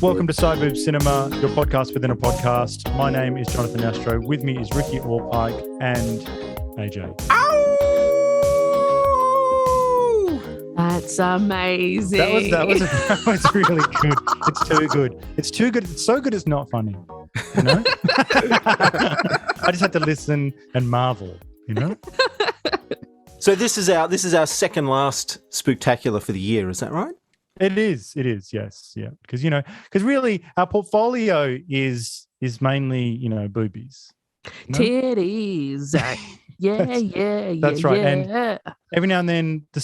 Welcome to Sideboob Cinema, your podcast within a podcast. My name is Jonathan Astro. With me is Ricky Orpike and AJ. Ow! That's amazing. That was really good. It's too good. It's too good. It's so good it's not funny. You know? I just had to listen and marvel, you know? So this is our second last spooktacular for the year, is that right? It is, yes, yeah. Because really our portfolio is mainly, boobies. Titties. Yeah. That's right. And every now and then the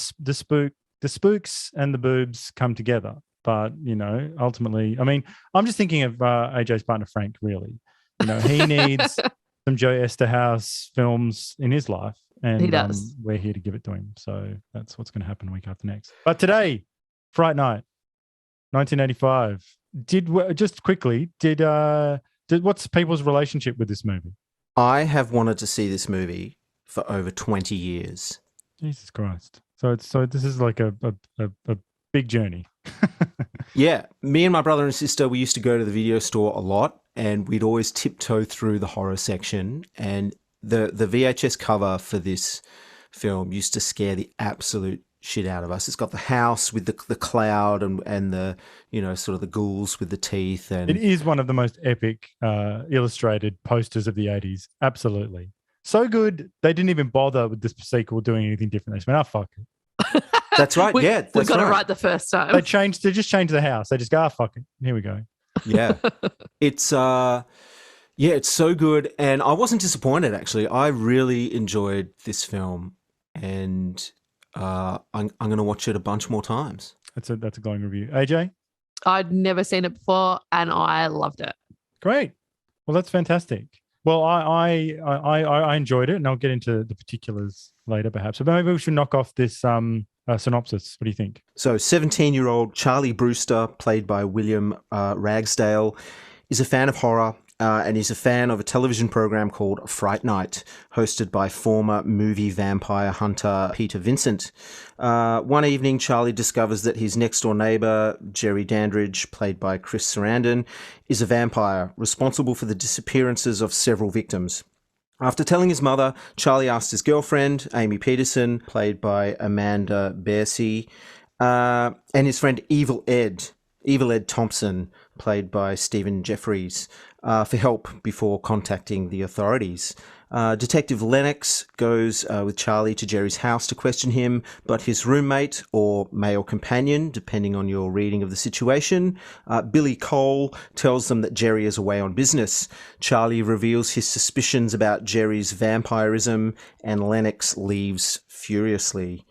spooks and the boobs come together. But, ultimately, I'm just thinking of AJ's partner, Frank, really. He needs some Joe Esterhaus films in his life. And he does. We're here to give it to him. So that's what's going to happen week after next. But today, Fright Night, 1985. What's people's relationship with this movie? I have wanted to see this movie for over 20 years. Jesus Christ. So this is like a big journey. Yeah. Me and my brother and sister, we used to go to the video store a lot and we'd always tiptoe through the horror section. And the VHS cover for this film used to scare the absolute shit out of us. It's got the house with the cloud and the, sort of the ghouls with the teeth. And it is one of the most epic illustrated posters of the 80s. Absolutely. So good, they didn't even bother with this sequel doing anything different. They just went, fuck it. That's right. we got right. it right the first time. They just changed the house. They just go, fuck it. Here we go. Yeah. It's it's so good. And I wasn't disappointed, actually. I really enjoyed this film. And I'm going to watch it a bunch more times. That's a glowing review. AJ? I'd never seen it before and I loved it. Great. Well, that's fantastic. Well, I enjoyed it, and I'll get into the particulars later, perhaps. But maybe we should knock off this synopsis. What do you think? So 17-year-old Charlie Brewster, played by William Ragsdale, is a fan of horror and he's a fan of a television program called Fright Night, hosted by former movie vampire hunter Peter Vincent. One evening, Charlie discovers that his next-door neighbor, Jerry Dandridge, played by Chris Sarandon, is a vampire responsible for the disappearances of several victims. After telling his mother, Charlie asks his girlfriend, Amy Peterson, played by Amanda Bearsey, and his friend Evil Ed Thompson, played by Stephen Jeffries, for help before contacting the authorities. Detective Lennox goes with Charlie to Jerry's house to question him, but his roommate, or male companion, depending on your reading of the situation, Billy Cole, tells them that Jerry is away on business. Charlie reveals his suspicions about Jerry's vampirism, and Lennox leaves furiously.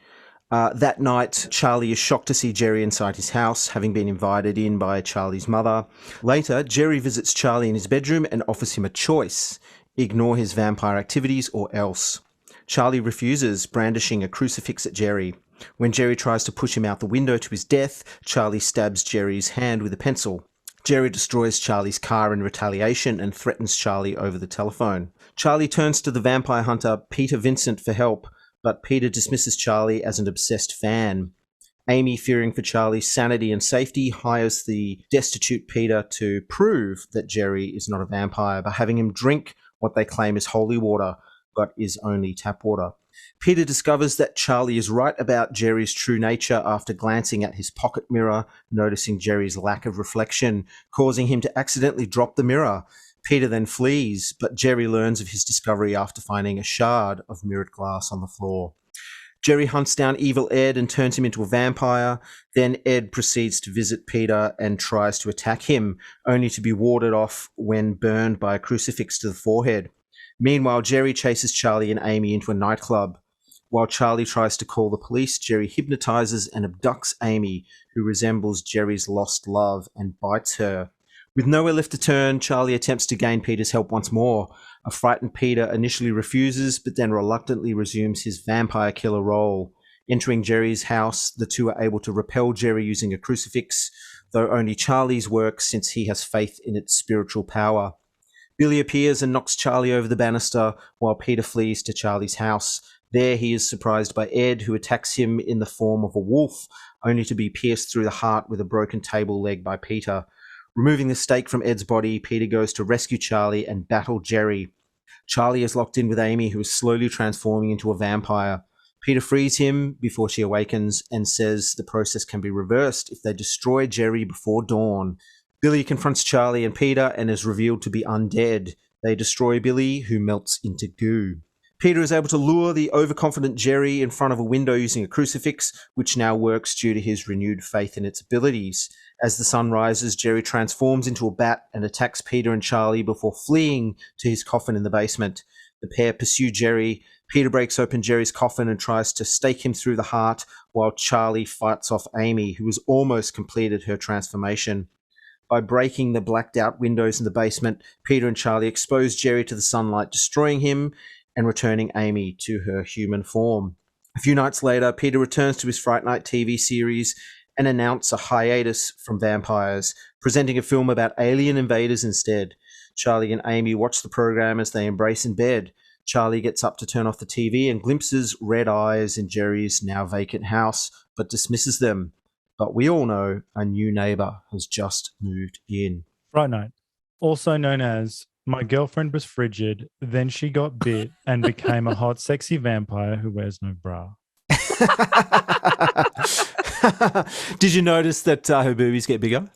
That night, Charlie is shocked to see Jerry inside his house, having been invited in by Charlie's mother. Later, Jerry visits Charlie in his bedroom and offers him a choice: ignore his vampire activities or else. Charlie refuses, brandishing a crucifix at Jerry. When Jerry tries to push him out the window to his death, Charlie stabs Jerry's hand with a pencil. Jerry destroys Charlie's car in retaliation and threatens Charlie over the telephone. Charlie turns to the vampire hunter Peter Vincent for help, but Peter dismisses Charlie as an obsessed fan. Amy, fearing for Charlie's sanity and safety, hires the destitute Peter to prove that Jerry is not a vampire by having him drink what they claim is holy water, but is only tap water. Peter discovers that Charlie is right about Jerry's true nature after glancing at his pocket mirror, noticing Jerry's lack of reflection, causing him to accidentally drop the mirror. Peter then flees, but Jerry learns of his discovery after finding a shard of mirrored glass on the floor. Jerry hunts down Evil Ed and turns him into a vampire. Then Ed proceeds to visit Peter and tries to attack him, only to be warded off when burned by a crucifix to the forehead. Meanwhile, Jerry chases Charlie and Amy into a nightclub. While Charlie tries to call the police, Jerry hypnotizes and abducts Amy, who resembles Jerry's lost love, and bites her. With nowhere left to turn, Charlie attempts to gain Peter's help once more. A frightened Peter initially refuses, but then reluctantly resumes his vampire killer role. Entering Jerry's house, the two are able to repel Jerry using a crucifix, though only Charlie's works since he has faith in its spiritual power. Billy appears and knocks Charlie over the banister, while Peter flees to Charlie's house. There he is surprised by Ed, who attacks him in the form of a wolf, only to be pierced through the heart with a broken table leg by Peter. Removing the stake from Ed's body, Peter goes to rescue Charlie and battle Jerry. Charlie is locked in with Amy, who is slowly transforming into a vampire. Peter frees him before she awakens and says the process can be reversed if they destroy Jerry before dawn. Billy confronts Charlie and Peter and is revealed to be undead. They destroy Billy, who melts into goo. Peter is able to lure the overconfident Jerry in front of a window using a crucifix, which now works due to his renewed faith in its abilities. As the sun rises, Jerry transforms into a bat and attacks Peter and Charlie before fleeing to his coffin in the basement. The pair pursue Jerry. Peter breaks open Jerry's coffin and tries to stake him through the heart, while Charlie fights off Amy, who has almost completed her transformation. By breaking the blacked-out windows in the basement, Peter and Charlie expose Jerry to the sunlight, destroying him and returning Amy to her human form. A few nights later, Peter returns to his Fright Night TV series and announces a hiatus from vampires, presenting a film about alien invaders instead. Charlie and Amy watch the program as they embrace in bed. Charlie gets up to turn off the TV and glimpses red eyes in Jerry's now vacant house, but dismisses them. But we all know a new neighbor has just moved in. Fright Night, also known as My Girlfriend Was Frigid, Then She Got Bit and Became a Hot, Sexy Vampire Who Wears No Bra. Did you notice that her boobies get bigger?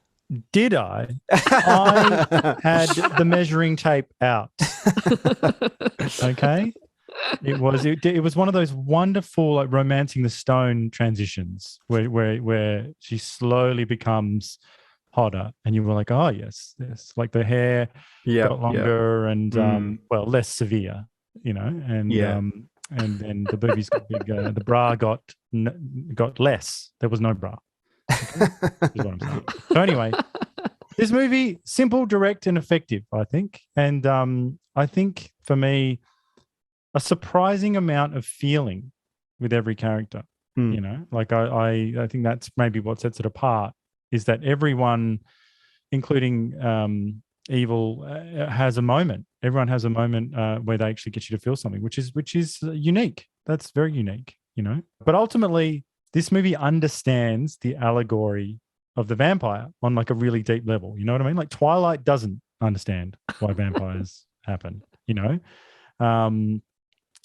Did I? I had the measuring tape out. Okay. It was one of those wonderful, like, Romancing the Stone transitions where she slowly becomes hotter, and you were like, oh yes, like the hair got longer and less severe, and then the boobies got bigger, the bra got less. There was no bra. Okay? Is what I'm saying. So anyway, this movie, simple, direct, and effective, I think, and I think for me, a surprising amount of feeling with every character. Like I think that's maybe what sets it apart, is that everyone, including Evil, has a moment. Everyone has a moment where they actually get you to feel something, which is unique. That's very unique, But ultimately, this movie understands the allegory of the vampire on like a really deep level. You know what I mean? Like Twilight doesn't understand why vampires happen.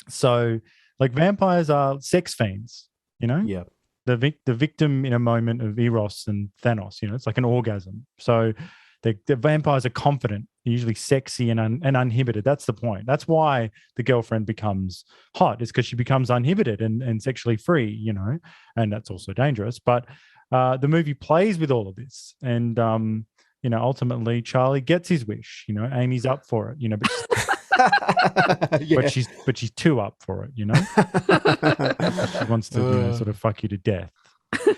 So like vampires are sex fiends. Yeah. The victim in a moment of Eros and Thanos, it's like an orgasm. So the vampires are confident, usually sexy and uninhibited. That's the point. That's why the girlfriend becomes hot, is because she becomes uninhibited and sexually free, and that's also dangerous. But the movie plays with all of this. And, ultimately Charlie gets his wish, Amy's up for it, but she's too up for it, She wants to sort of fuck you to death.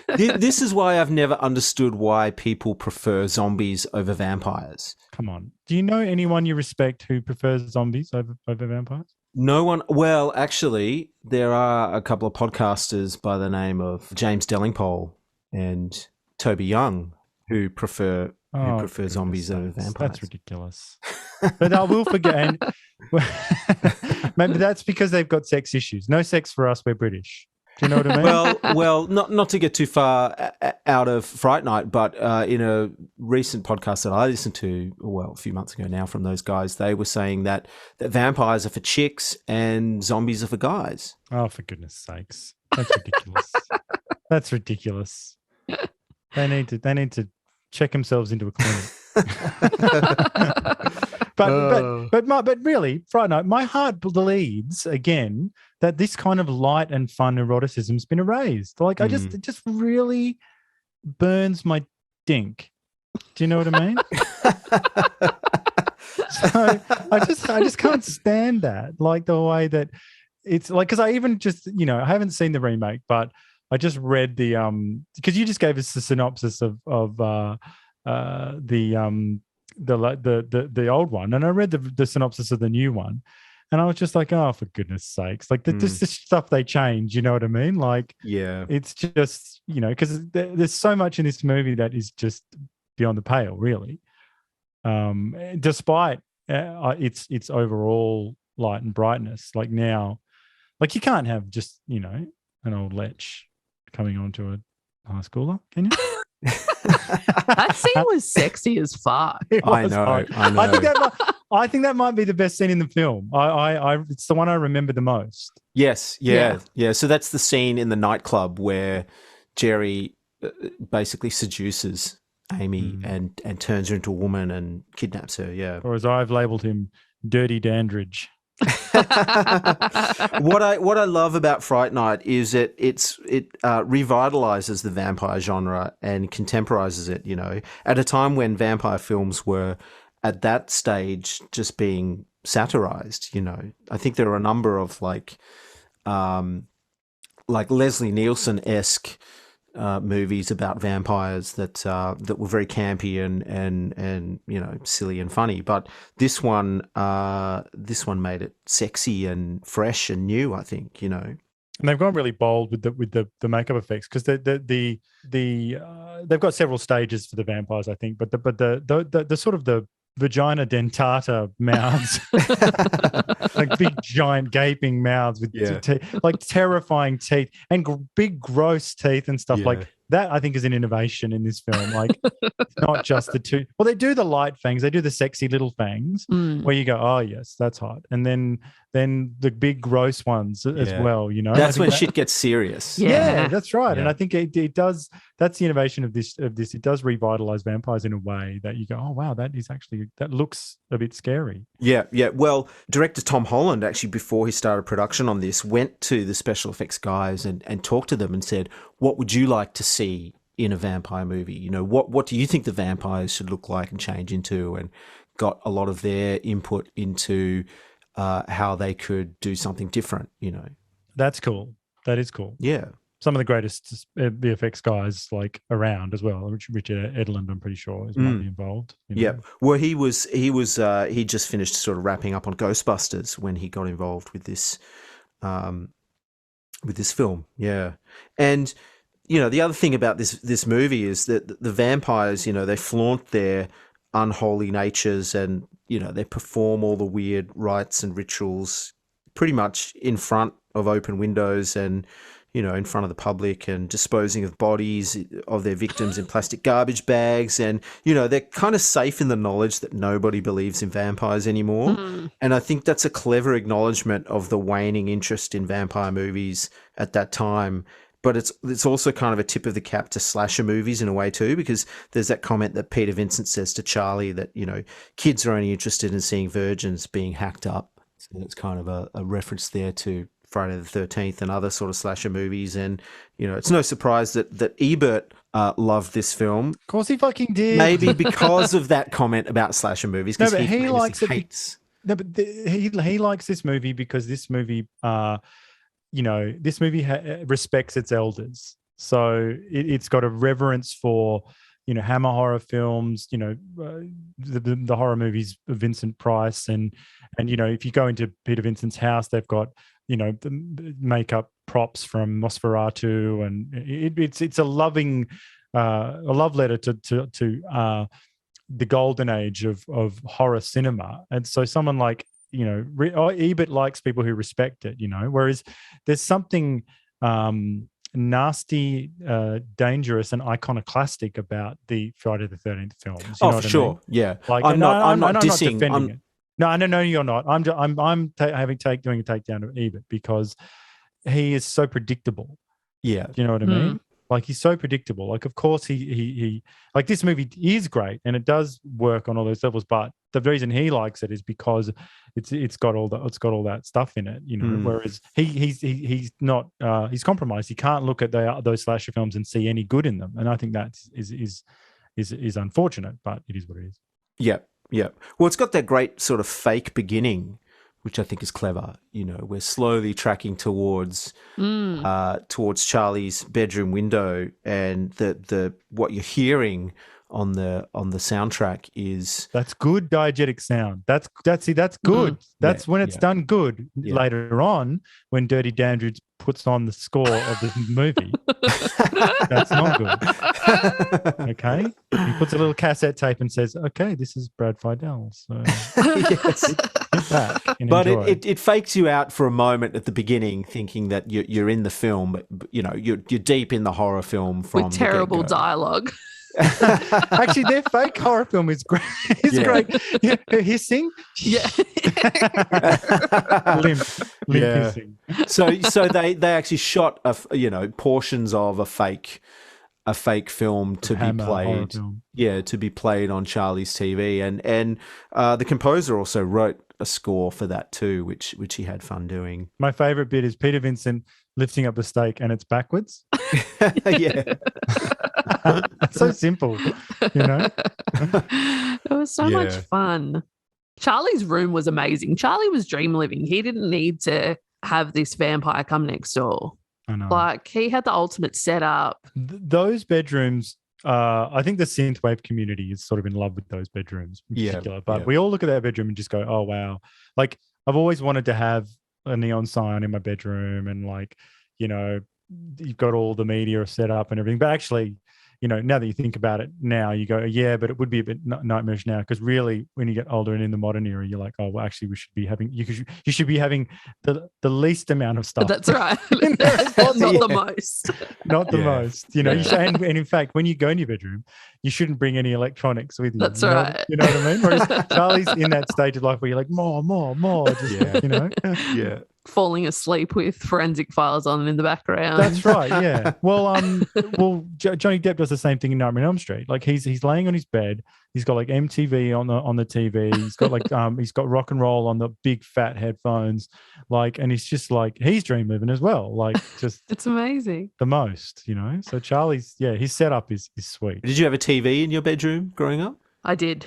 This is why I've never understood why people prefer zombies over vampires. Come on. Do you know anyone you respect who prefers zombies over vampires? No one. Well, actually, there are a couple of podcasters by the name of James Dellingpole and Toby Young who prefer zombies over vampires. That's ridiculous. But I will forget. Maybe that's because they've got sex issues. No sex for us. We're British. Do you know what I mean? Well, not to get too far out of Fright Night, but in a recent podcast that I listened to, a few months ago now, from those guys, they were saying that vampires are for chicks and zombies are for guys. Oh, for goodness sakes. That's ridiculous. That's ridiculous. They need to check themselves into a clinic. But really, Fright Night, my heart believes again that this kind of light and fun eroticism's been erased. Like it just really burns my dink. Do you know what I mean? So I just can't stand that. Like the way that it's like, because I even just I haven't seen the remake, but I just read the because you just gave us the synopsis of the old one, and I read the synopsis of the new one, and I was just like, oh, for goodness sakes, like this stuff they change, you know what I mean? Like, yeah, it's just because there's so much in this movie that is just beyond the pale, really. Despite its overall light and brightness, like now, like you can't have just an old lech coming onto a high schooler, can you? That scene was sexy as fuck. I know. I think that might be the best scene in the film. It's the one I remember the most. Yes, yeah. So that's the scene in the nightclub where Jerry basically seduces Amy and turns her into a woman and kidnaps her. Yeah. Or as I've labelled him, Dirty Dandridge. What I love about Fright Night is that it revitalizes the vampire genre and contemporizes it, you know, at a time when vampire films were at that stage just being satirized, you know. I think there are a number of like Leslie Nielsen-esque movies about vampires that were very campy and you know, silly and funny, but this one made it sexy and fresh and new, I think, you know. And they've gone really bold with the makeup effects, because they've got several stages for the vampires, I think, but the sort of the vagina dentata mouths, like big giant gaping mouths with like terrifying teeth and big gross teeth and stuff like that. I think is an innovation in this film. Like, it's not just the two. Well, they do the light fangs, they do the sexy little fangs where you go, oh yes, that's hot, and then the big gross ones as well. You know, that's when shit gets serious. Yeah, that's right. Yeah. And I think it does. That's the innovation of this. It does revitalize vampires in a way that you go, oh wow, that looks a bit scary. Yeah. Well, director Tom Holland, actually, before he started production on this, went to the special effects guys and talked to them and said, what would you like to see in a vampire movie? You know, what do you think the vampires should look like and change into? And got a lot of their input into how they could do something different, you know. That's cool. That is cool. Yeah. Some of the greatest VFX guys like around as well. Richard Edlund, I'm pretty sure, might be involved. You know? Yeah. Well, he just finished sort of wrapping up on Ghostbusters when he got involved with this film. Yeah. And, you know, the other thing about this movie is that the vampires, you know, they flaunt their unholy natures and, you know, they perform all the weird rites and rituals pretty much in front of open windows and, you know, in front of the public, and disposing of bodies of their victims in plastic garbage bags. And, you know, they're kind of safe in the knowledge that nobody believes in vampires anymore. And I think that's a clever acknowledgement of the waning interest in vampire movies at that time. But it's also kind of a tip of the cap to slasher movies in a way too, because there's that comment that Peter Vincent says to Charlie that, you know, kids are only interested in seeing virgins being hacked up. So it's kind of a reference there to Friday the 13th and other sort of slasher movies. And, you know, it's no surprise that Ebert loved this film. Of course he fucking did. Maybe because of that comment about slasher movies. No, but he likes it. He likes this movie because this movie, you know, this movie respects its elders. So it's got a reverence for, you know, Hammer horror films, you know, the horror movies of Vincent Price. And, you know, if you go into Peter Vincent's house, they've got, you know, the makeup props from Nosferatu, and it's a loving, a love letter to the golden age of horror cinema. And so someone like, you know, Ebert likes people who respect it, you know, whereas there's something nasty, dangerous, and iconoclastic about the Friday the 13th films. You know for sure. I mean? Yeah. Like, I'm not dissing. It. No, you're not. I'm doing a takedown of Ebert because he is so predictable. Yeah. Do you know what I mean? Like, he's so predictable. Like, of course he like, this movie is great and it does work on all those levels, but the reason he likes it is because it's got all that stuff in it, you know. Whereas he's not he's compromised. He can't look at those slasher films and see any good in them, and I think that is unfortunate, but it is what it is. Yeah. Yeah. Well, it's got that great sort of fake beginning, which I think is clever. You know, we're slowly tracking towards Charlie's bedroom window, and the what you're hearing on the soundtrack is That's good diegetic sound. That's good. That's when it's done good. Yeah. Later on, when Dirty Dandridge puts on the score of the movie, that's not good. Okay, he puts a little cassette tape and says, "Okay, this is Brad Fidel." So yes. sit back and But enjoy. it fakes you out for a moment at the beginning, thinking that you're in the film, but you know you're deep in the horror film from With terrible the get-go. dialogue. Actually, their fake horror film is great. It's great. Yeah, hissing, Yeah. limp Yeah. hissing. So they actually shot portions of a fake film to be Hammer horror played. film. Yeah, to be played on Charlie's TV, and the composer also wrote a score for that too, which he had fun doing. My favorite bit is Peter Vincent lifting up the steak and it's backwards. Yeah. It's so simple, you know. It was so much fun. Charlie's room was amazing. Charlie was dream living. He didn't need to have this vampire come next door. I know. Like, he had the ultimate setup. Those bedrooms, I think the synthwave community is sort of in love with those bedrooms in particular. But we all look at that bedroom and just go, oh, wow. Like, I've always wanted to have a neon sign in my bedroom and, like, you know, you've got all the media set up and everything. But actually, you know, now that you think about it now, you go, yeah, but it would be a bit nightmarish now, because really when you get older and in the modern era, you're like, oh, well, actually we should be having, you should be having the least amount of stuff. That's right. Not the most. Not the most, you know. You should, and in fact, when you go in your bedroom, you shouldn't bring any electronics with you. That's you know, right. You know what I mean? Whereas Charlie's in that stage of life where you're like, more, just, you know. Yeah. Falling asleep with forensic files on in the background. That's right. Yeah. Well, Johnny Depp does the same thing in Nightmare on Elm Street. Like, he's laying on his bed. He's got like MTV on the TV. He's got like he's got rock and roll on the big fat headphones. Like, and he's just like, he's dream living as well. Like, just it's amazing. The most, you know. So Charlie's, his setup is sweet. Did you have a TV in your bedroom growing up? I did.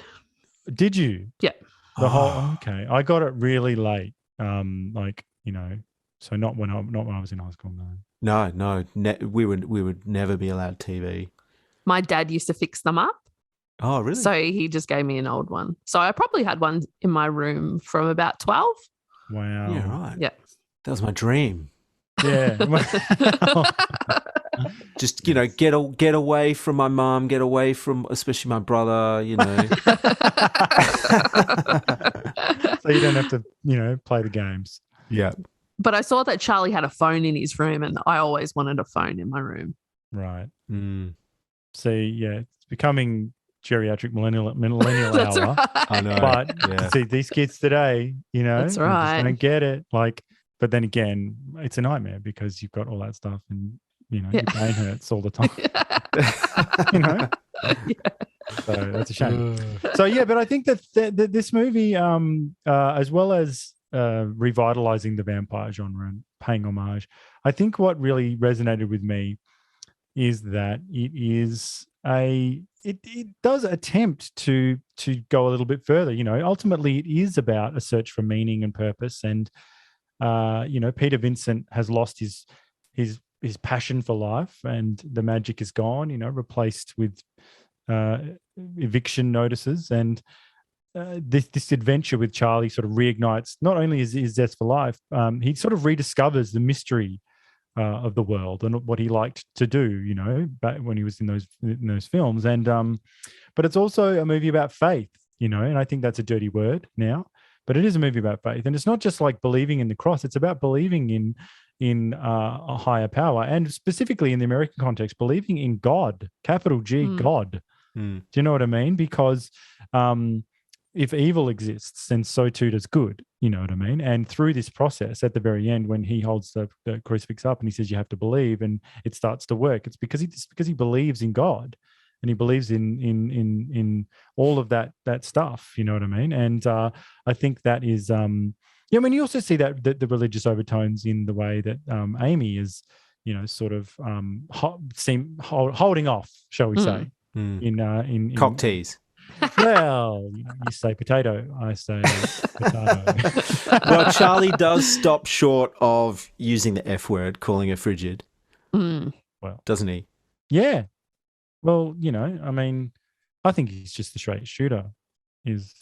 Did you? Yeah. The whole okay. I got it really late. Like, you know, so not when I was in high school. No. We would never be allowed TV. My dad used to fix them up. Oh, really? So he just gave me an old one. So I probably had one in my room from about 12. Wow. Yeah, right. Yeah. That was my dream. Yeah. Just, you know, get away from my mom, get away from especially my brother, you know. So you don't have to, you know, play the games. Yeah. But I saw that Charlie had a phone in his room, and I always wanted a phone in my room. Right. Mm. See, it's becoming geriatric millennial That's hour. right. I know. But see, these kids today, you know, That's they just right. don't get it. Like, but then again, it's a nightmare because you've got all that stuff and, you know, your brain hurts all the time. You know? Yeah. So that's a shame. So, but I think that this movie, as well as revitalizing the vampire genre and paying homage, I think what really resonated with me is that it does attempt to go a little bit further. You know, ultimately it is about a search for meaning and purpose, and you know, Peter Vincent has lost his passion for life, and the magic is gone, you know, replaced with eviction notices, and this adventure with Charlie sort of reignites not only his zest for life, he sort of rediscovers the mystery of the world and what he liked to do, you know, back when he was in those films. And but it's also a movie about faith, you know, and I think that's a dirty word now, but it is a movie about faith, and it's not just like believing in the cross; it's about believing in a higher power, and specifically in the American context, believing in God, capital G, God. Do you know what I mean? Because if evil exists, then so too does good. You know what I mean? And through this process, at the very end, when he holds the crucifix up and he says, "You have to believe," and it starts to work, it's because he believes in God, and he believes in all of that stuff. You know what I mean? And I think that is, I mean, you also see that the religious overtones in the way that Amy is, you know, sort of holding off, shall we say, in cock tease. Well, you say potato, I say potato. Well, Charlie does stop short of using the F word, calling her frigid. Mm. Well, doesn't he? Yeah. Well, you know, I mean, I think he's just the straight shooter. He's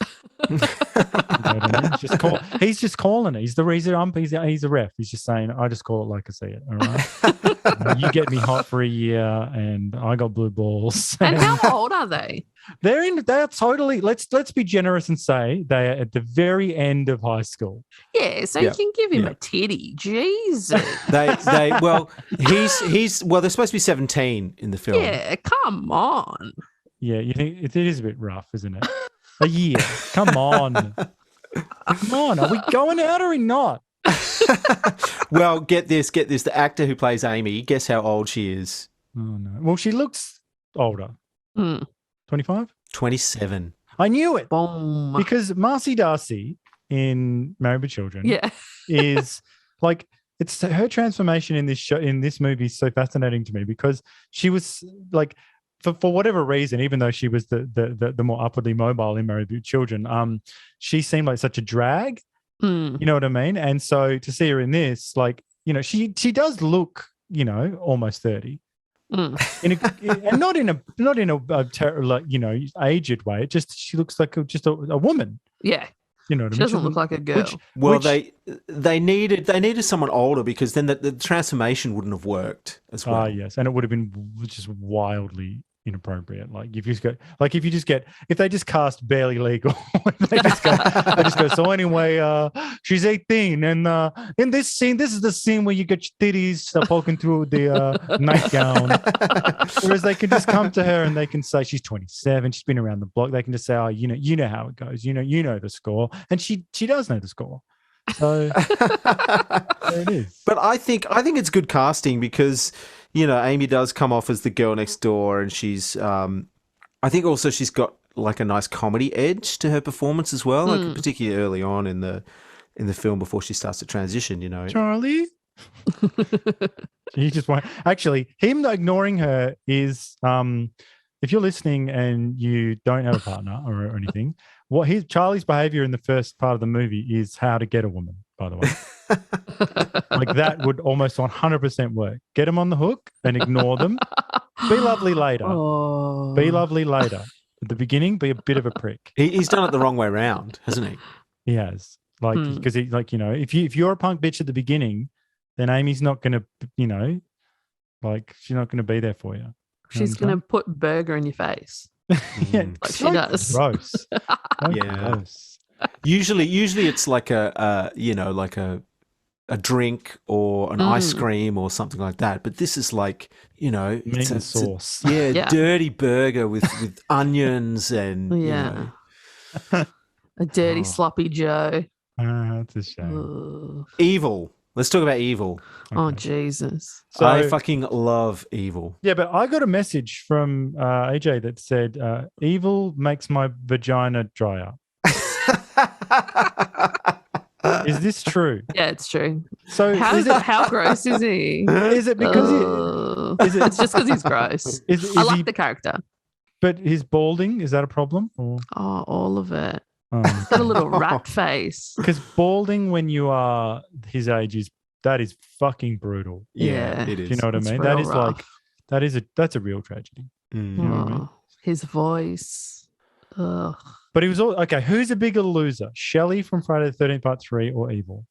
he's just calling it. He's the reason he's a ref. He's just saying, I just call it like I see it. All right. You get me hot for a year and I got blue balls. And how old are they? They're totally, let's be generous and say they are at the very end of high school. Yeah, so you can give him a titty. Jesus. Well, they're supposed to be 17 in the film. Yeah, come on. Yeah, you think it is a bit rough, isn't it? A year. Come on. Come on. Are we going out or are we not? Well, get this. The actor who plays Amy, guess how old she is? Oh, no. Well, she looks older. 25? 27. I knew it. Boom. Because Marcy Darcy in Married with Children is like, it's her transformation in this movie is so fascinating to me because she was like, for whatever reason, even though she was the more upwardly mobile in Married with Children, she seemed like such a drag. You know what I mean? And so to see her in this, like, you know, she does look, you know, almost 30. And not in a like, you know, aged way. It just, she looks like just a woman. Yeah. You know what I mean? She doesn't look like a girl. They needed someone older because then the transformation wouldn't have worked as well. Yes, and it would have been just wildly inappropriate. Like if they just cast Barely Legal, they just go. So anyway, she's 18, and in this scene, this is the scene where you get your titties poking through the nightgown. Whereas they can just come to her and they can say she's 27, she's been around the block. They can just say, oh, you know how it goes. You know the score, and she does know the score. So there it is. But I think it's good casting because, you know, Amy does come off as the girl next door, and she's I think also she's got like a nice comedy edge to her performance as well, like particularly early on in the film before she starts to transition, you know. Charlie. He just won't. Actually, him ignoring her is if you're listening and you don't have a partner or anything, Charlie's behavior in the first part of the movie is how to get a woman, by the way. Like that would almost 100% work. Get them on the hook and ignore them. Be lovely later. Oh. Be lovely later. At the beginning, be a bit of a prick. He's done it the wrong way around, hasn't he? He has. Like, because he, like, you know, if you're a punk bitch at the beginning, then Amy's not going to, you know, like, she's not going to be there for you. She's going to put burger in your face. Yeah, like she does. Gross. Yeah. Gross. Usually it's like a drink or an ice cream or something like that. But this is like, you know, meat and sauce. Dirty burger with onions and you know. A dirty sloppy Joe. That's a shame. Evil. Let's talk about Evil. Okay. Oh, Jesus. So, I fucking love Evil. Yeah, but I got a message from AJ that said, Evil makes my vagina drier. Is this true? Yeah, it's true. So how gross is he? Is it because it's just because he's gross. I like the character. But his balding, is that a problem? Or? Oh, all of it. Oh. He's got a little rat face. Because balding when you are his age is fucking brutal. Yeah, it is. Do you know what I mean? That is rough. That's a real tragedy. You know what I mean? His voice. Ugh. But he was okay. Who's a bigger loser, Shelley from Friday the 13th Part 3 or Evil?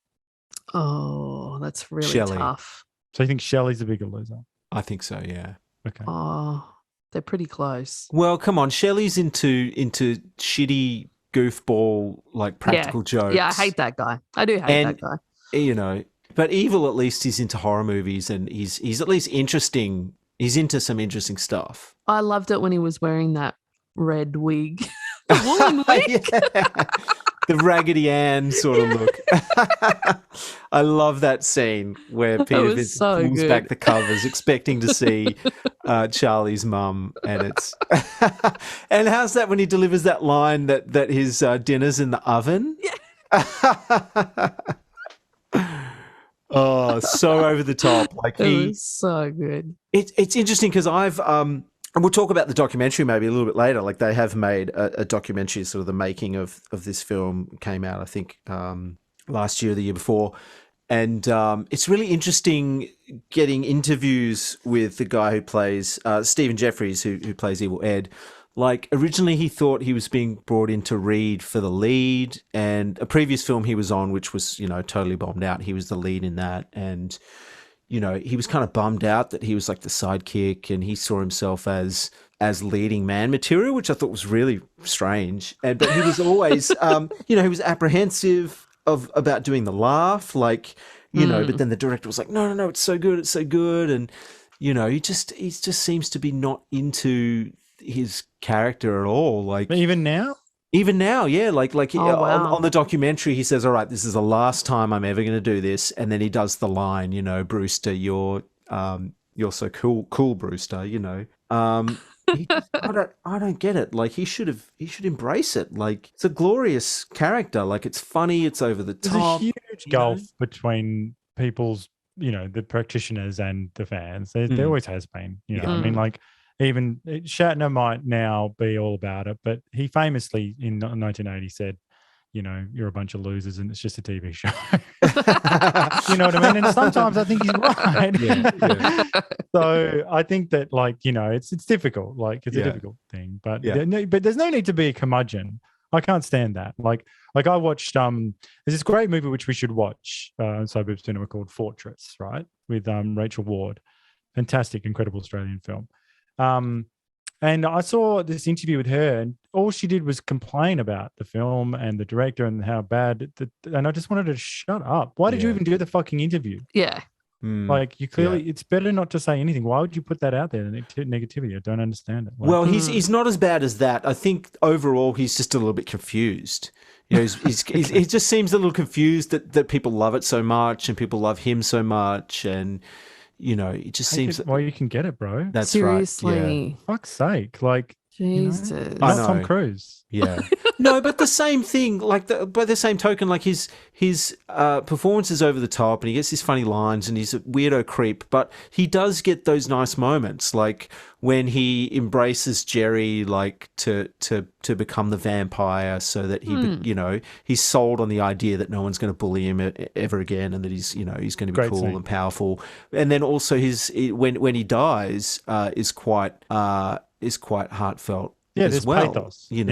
Oh, that's really tough. So you think Shelley's a bigger loser? I think so. Yeah. Okay. Oh, they're pretty close. Well, come on. Shelley's into shitty goofball like practical jokes. Yeah, I hate that guy. I do hate that guy. You know, but Evil at least he's into horror movies and he's at least interesting. He's into some interesting stuff. I loved it when he was wearing that red wig. The woolen wig. The Raggedy Ann sort of look. I love that scene where Peter Vincent pulls back the covers expecting to see Charlie's mum, and it's and how's that when he delivers that line that his dinner's in the oven? Yeah. Oh, so over the top. Like it was so good. It's interesting because I've and we'll talk about the documentary maybe a little bit later. Like they have made a documentary, sort of the making of this film came out, I think, last year or the year before. And it's really interesting getting interviews with the guy who plays Stephen Jeffries, who plays Evil Ed. Like, originally he thought he was being brought in to read for the lead, and a previous film he was on, which was, totally bombed out. He was the lead in that, and, he was kind of bummed out that he was like the sidekick, and he saw himself as leading man material, which I thought was really strange. But he was always, he was apprehensive about doing the laugh, like, but then the director was like, no, it's so good. And, he just seems to be not into his character at all. Like, even now, yeah. Like wow. on the documentary, he says, all right, this is the last time I'm ever going to do this. And then he does the line, Brewster, you're so cool, Brewster, I don't get it. Like, he should embrace it. Like, it's a glorious character. Like, it's funny. It's over the top. There's a huge gulf between people's, the practitioners and the fans. There always has been. I mean, like, even Shatner might now be all about it, but he famously in 1980 said, you're a bunch of losers and it's just a TV show. You know what I mean? And sometimes I think he's right. Yeah. So I think that, like, it's difficult. Like, it's a difficult thing. But but there's no need to be a curmudgeon. I can't stand that. Like I watched there's this great movie which we should watch on Sideboob Cinema called Fortress, right? With Rachel Ward. Fantastic, incredible Australian film. And I saw this interview with her, and all she did was complain about the film and the director and how bad. And I just wanted to shut up. Why did you even do the fucking interview? Yeah. Like, you clearly, it's better not to say anything. Why would you put that out there? The negativity. I don't understand it. Like, well, he's not as bad as that. I think overall he's just a little bit confused. He just seems a little confused that people love it so much and people love him so much, and it just seems well, you can get it, bro. That's seriously. right. Yeah. Fuck's sake, like, Jesus. not Tom Cruise. Yeah. No, but the same thing, like, by the same token, like, his performance is over the top, and he gets these funny lines, and he's a weirdo creep, but he does get those nice moments, like when he embraces Jerry, like, to become the vampire, so that he, he's sold on the idea that no one's going to bully him ever again, and that he's going to be Great cool scene. and powerful. And then also when he dies is quite heartfelt. Yeah, as there's well, pathos in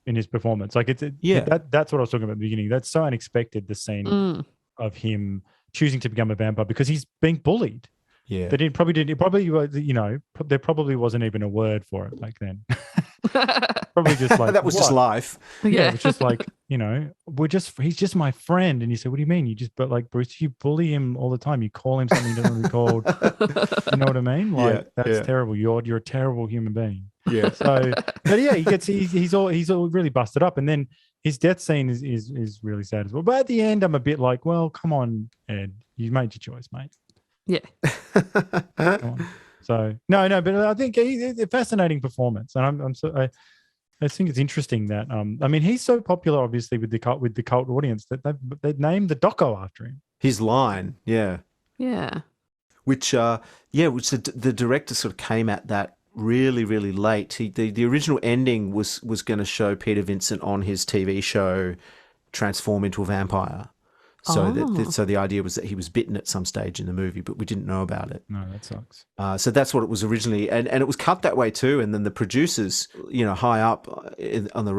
his performance. Like, that's what I was talking about at the beginning. That's so unexpected, the scene of him choosing to become a vampire because he's being bullied. Yeah, that there probably wasn't even a word for it back then. Probably just like that was just life. Yeah, it was just like, he's just my friend. And you say, what do you mean? But like, Bruce, you bully him all the time. You call him something he doesn't want to be called. You know what I mean? Like, that's terrible. You're a terrible human being. Yeah. So, but yeah, he's all really busted up, and then his death scene is really sad as well. But at the end, I'm a bit like, well, come on, Ed, you made your choice, mate. Yeah. Come on. So no, but I think he's a fascinating performance, and I think it's interesting that I mean, he's so popular, obviously, with the cult audience that they named the doco after him. His line, yeah, which the director sort of came at that really, really late. The original ending was going to show Peter Vincent on his TV show transform into a vampire. So so the idea was that he was bitten at some stage in the movie, but we didn't know about it. No, that sucks. So that's what it was originally, and it was cut that way too. And then the producers, high up in the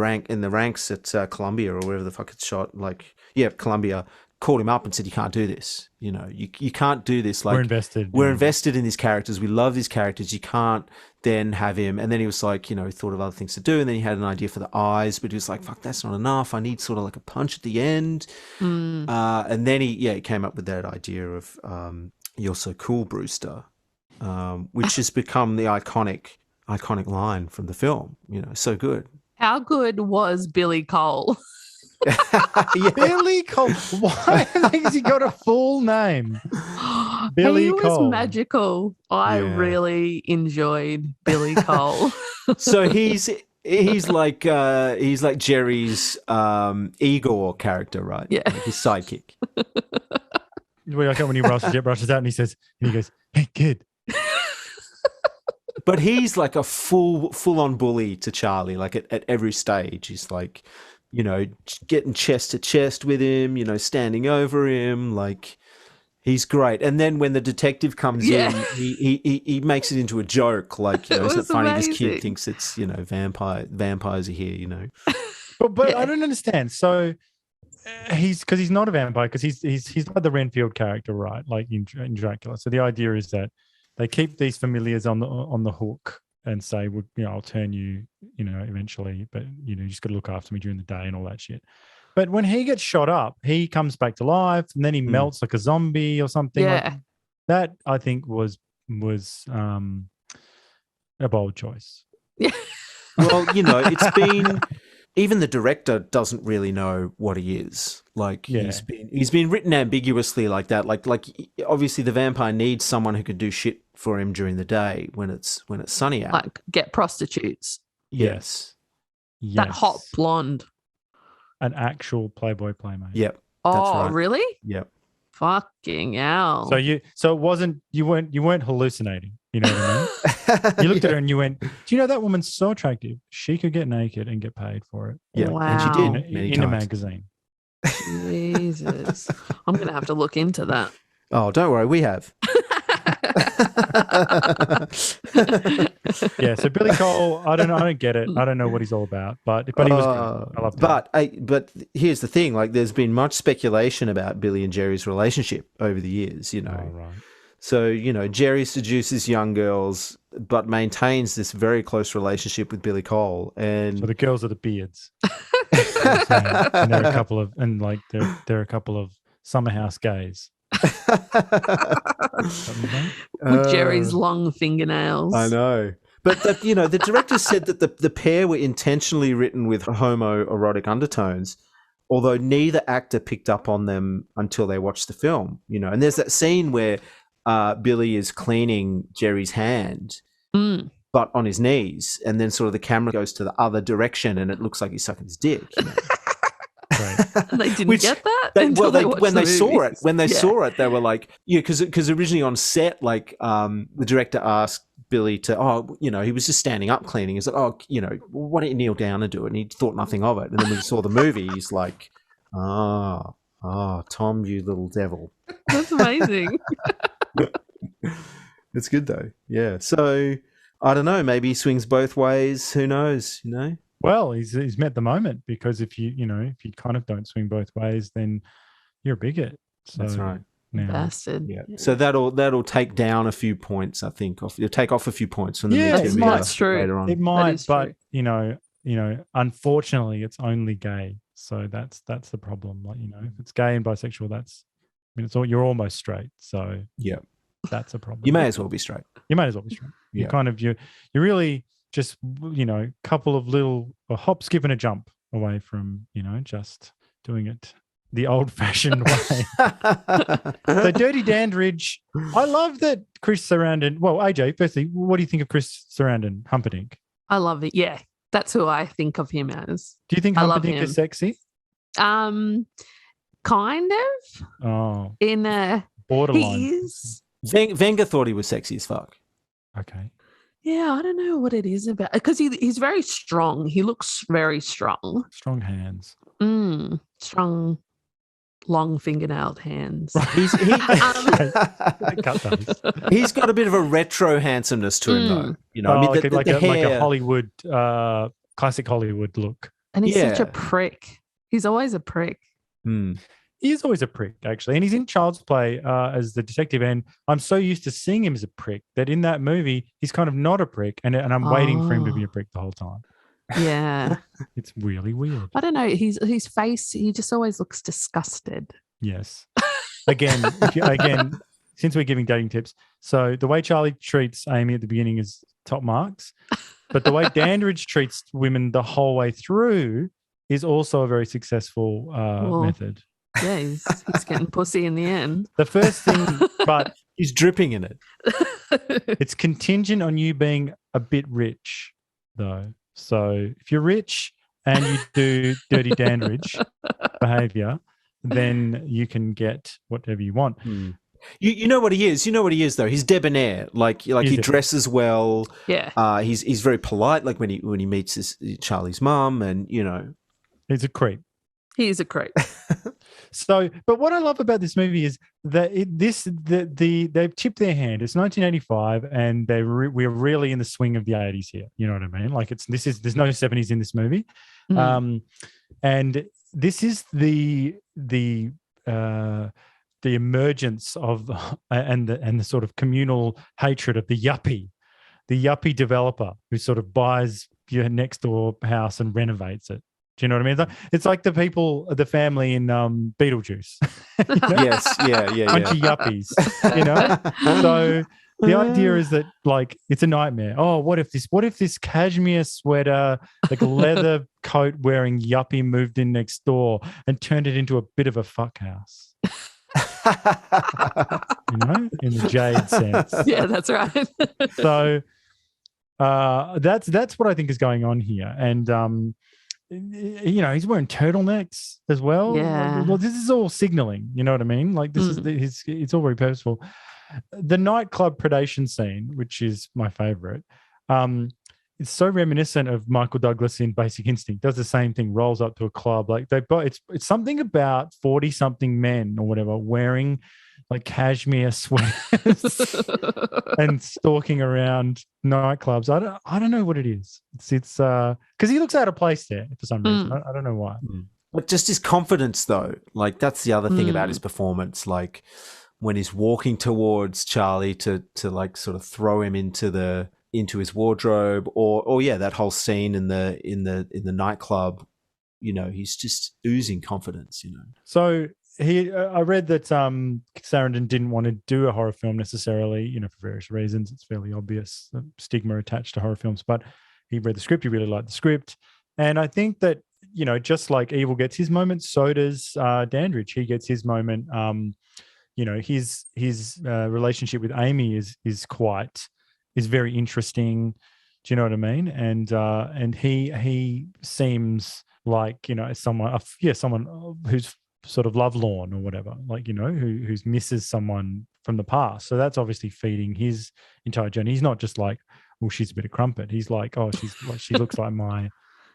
ranks at Columbia or wherever the fuck it's shot, Columbia, called him up and said, you can't do this. You can't do this. Like, we're invested in these characters. We love these characters. You can't then have him. And then he was like, he thought of other things to do. And then he had an idea for the eyes, but he was like, fuck, that's not enough. I need sort of like a punch at the end. And then he came up with that idea of you're so cool, Brewster, which has become the iconic line from the film. So good. How good was Billy Cole? Billy Cole. Why has he got a full name? Billy He Cole. was magical. I really enjoyed Billy Cole. So he's like Jerry's Igor character, right? Yeah. Like his sidekick. Like when he brushes out and he goes, "Hey kid." But he's like a full on bully to Charlie. Like at every stage, he's like, getting chest to chest with him, standing over him, like, He's great. And then when the detective comes Yeah. in, he makes it into a joke. Like, you know, isn't it was funny this amazing. kid thinks it's, you know, vampires are here, you know. But Yeah. I don't understand. So because he's not a vampire, because he's like the Renfield character, right? Like in Dracula. So the idea is that they keep these familiars on the hook and say, well, you know, I'll turn you, you know, eventually, but you know, you just got to look after me during the day and all that shit. But when he gets shot up, he comes back to life and then he melts like a zombie or something. Yeah. Like that, I think was a bold choice. Yeah. Well, you know, it's been even the director doesn't really know what he is. Like he's been written ambiguously like that. Like obviously the vampire needs someone who can do shit for him during the day when it's sunny out. Like get prostitutes. Yes. That hot blonde. An actual Playboy playmate. Yep. Oh, right. really? Yep. Fucking hell. So it wasn't you weren't hallucinating. You know what I mean? You looked at her and you went, "Do you know that woman's so attractive? She could get naked and get paid for it." Yeah, wow. and she did in a magazine. Jesus, I'm gonna have to look into that. Oh, don't worry, we have. Yeah, so Billy Cole, I don't get it. I don't know what he's all about, but he was good. I loved it. But here's the thing: like, there's been much speculation about Billy and Jerry's relationship over the years. You know, right. So you know, Jerry seduces young girls, but maintains this very close relationship with Billy Cole. And so the girls are the beards, and there are a couple of summer house gays. With Jerry's long fingernails. I know. But the director said that the pair were intentionally written with homoerotic undertones, although neither actor picked up on them until they watched the film. You know, and there's that scene where Billy is cleaning Jerry's hand, but on his knees, and then sort of the camera goes to the other direction, and it looks like he's sucking his dick. You know? They didn't get that. When they saw it, they were like, yeah, because originally on set, like the director asked Billy to, he was just standing up cleaning. He's like, why don't you kneel down and do it? And he thought nothing of it. And then when he saw the movie, he's like, Tom, you little devil. That's amazing. It's good though. Yeah. So I don't know. Maybe he swings both ways. Who knows? You know. Well, he's met the moment, because if you kind of don't swing both ways, then you're a bigot. So that's right. Bastard. Yeah. So that'll take down a few points, I think. It'll take off a few points from the that's true. later on. It might, but true. Unfortunately, it's only gay. So that's the problem. Like, if it's gay and bisexual, you're almost straight. So yeah, that's a problem. You may as well be straight. Yeah. You're really just, couple of a hop, skip, and a jump away from, just doing it the old-fashioned way. So Dirty Dandridge, I love that Chris Sarandon. Well, AJ, firstly, what do you think of Chris Sarandon, Humperdinck? I love it. Yeah, that's who I think of him as. Do you think Humperdinck is sexy? Kind of. Oh, in a borderline. He is. Wenger thought he was sexy as fuck. Okay. Yeah, I don't know what it is about, because he's very strong. He looks very strong. Strong hands. Strong, long fingernailed hands. He's got a bit of a retro handsomeness to him, though. Like a Hollywood, classic Hollywood look. And he's such a prick. He's always a prick. He is always a prick, actually. And he's in Child's Play as the detective. And I'm so used to seeing him as a prick that in that movie, he's kind of not a prick. And I'm waiting for him to be a prick the whole time. Yeah. It's really weird. I don't know. His face, he just always looks disgusted. Yes. Again, since we're giving dating tips, so the way Charlie treats Amy at the beginning is top marks. But the way Dandridge treats women the whole way through is also a very successful method. Yeah, he's getting pussy in the end. The first thing, but he's dripping in it. It's contingent on you being a bit rich, though. So if you're rich and you do Dirty Dandridge behavior, then you can get whatever you want. You know what he is. You know what he is, though. He's debonair. Like he dresses well. Yeah. He's very polite. Like when he meets Charlie's mum, and he's a creep. He is a creep. So, but what I love about this movie is that they've tipped their hand. It's 1985, and we're really in the swing of the 80s here. You know what I mean? Like there's no 70s in this movie, and this is the emergence of and the sort of communal hatred of the yuppie developer who sort of buys your next door house and renovates it. Do you know what I mean? It's like the family in Beetlejuice. Yes, yeah. Bunch of yuppies, you know? So the idea is that, like, it's a nightmare. Oh, what if this cashmere sweater, like leather coat wearing yuppie moved in next door and turned it into a bit of a fuck house? You know, in the Jade sense. Yeah, that's right. So that's what I think is going on here. And you know, he's wearing turtlenecks as well. Yeah. Well, this is all signaling. You know what I mean? Like this is it's all very purposeful. The nightclub predation scene, which is my favorite, it's so reminiscent of Michael Douglas in Basic Instinct. Does the same thing, rolls up to a club. Like it's something about 40-something men or whatever wearing like cashmere sweaters and stalking around nightclubs. I don't know what it is. It's because he looks out of place there for some reason. I don't know why. But just his confidence, though, like that's the other thing about his performance. Like when he's walking towards Charlie to like sort of throw him into his wardrobe, or that whole scene in the nightclub. You know, he's just oozing confidence. You know, so. I read that Sarandon didn't want to do a horror film necessarily, you know, for various reasons. It's fairly obvious, the stigma attached to horror films. But he read the script. He really liked the script. And I think that, you know, just like Evil gets his moment, so does Dandridge. He gets his moment. You know, his relationship with Amy is very interesting. Do you know what I mean? And he seems like, you know, someone who's sort of lovelorn or whatever, like, you know, who misses someone from the past. So that's obviously feeding his entire journey. He's not just like, well, she's a bit of crumpet. He's like, oh, she looks like my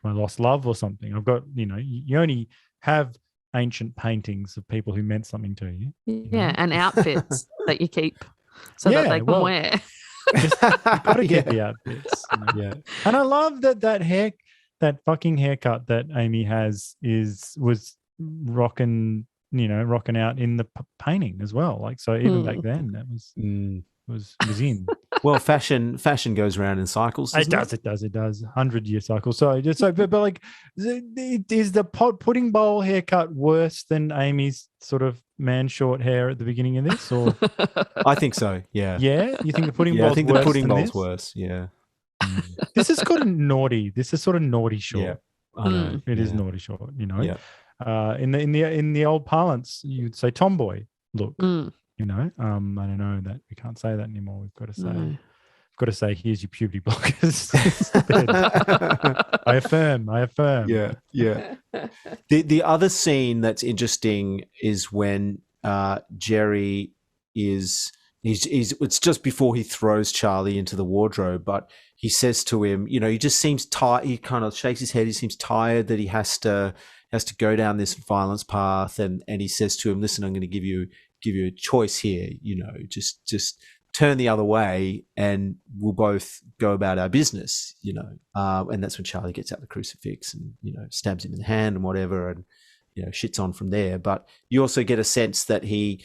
lost love or something. I've got, you know, you only have ancient paintings of people who meant something to you. Yeah, and outfits that you keep so that they can wear. Just, you got to get the outfits. You know? Yeah, and I love that fucking haircut that Amy has was rocking out in the painting as well. Like, so even back then that was in. Well, fashion goes around in cycles. It does. 100-year cycles. But like, is the pudding bowl haircut worse than Amy's sort of man short hair at the beginning of this? Or I think so. Yeah. Yeah. You think the pudding bowl's I think worse the pudding than bowl's this? worse. Yeah. This is kind of naughty. This is sort of naughty short. Yeah. I know. It is naughty short. You know. Yeah. In the old parlance, you'd say tomboy look. You know, I don't know that we can't say that anymore. We've got to say, here's your puberty blockers. I affirm. Yeah. The other scene that's interesting is when Jerry he's it's just before he throws Charlie into the wardrobe, but he says to him, you know, he just seems tired. He kind of shakes his head. He seems tired that he has to go down this violence path, and he says to him, listen, I'm going to give you a choice here, you know, just turn the other way and we'll both go about our business, you know. And that's when Charlie gets out the crucifix and, you know, stabs him in the hand and whatever, and, you know, shits on from there. But you also get a sense that he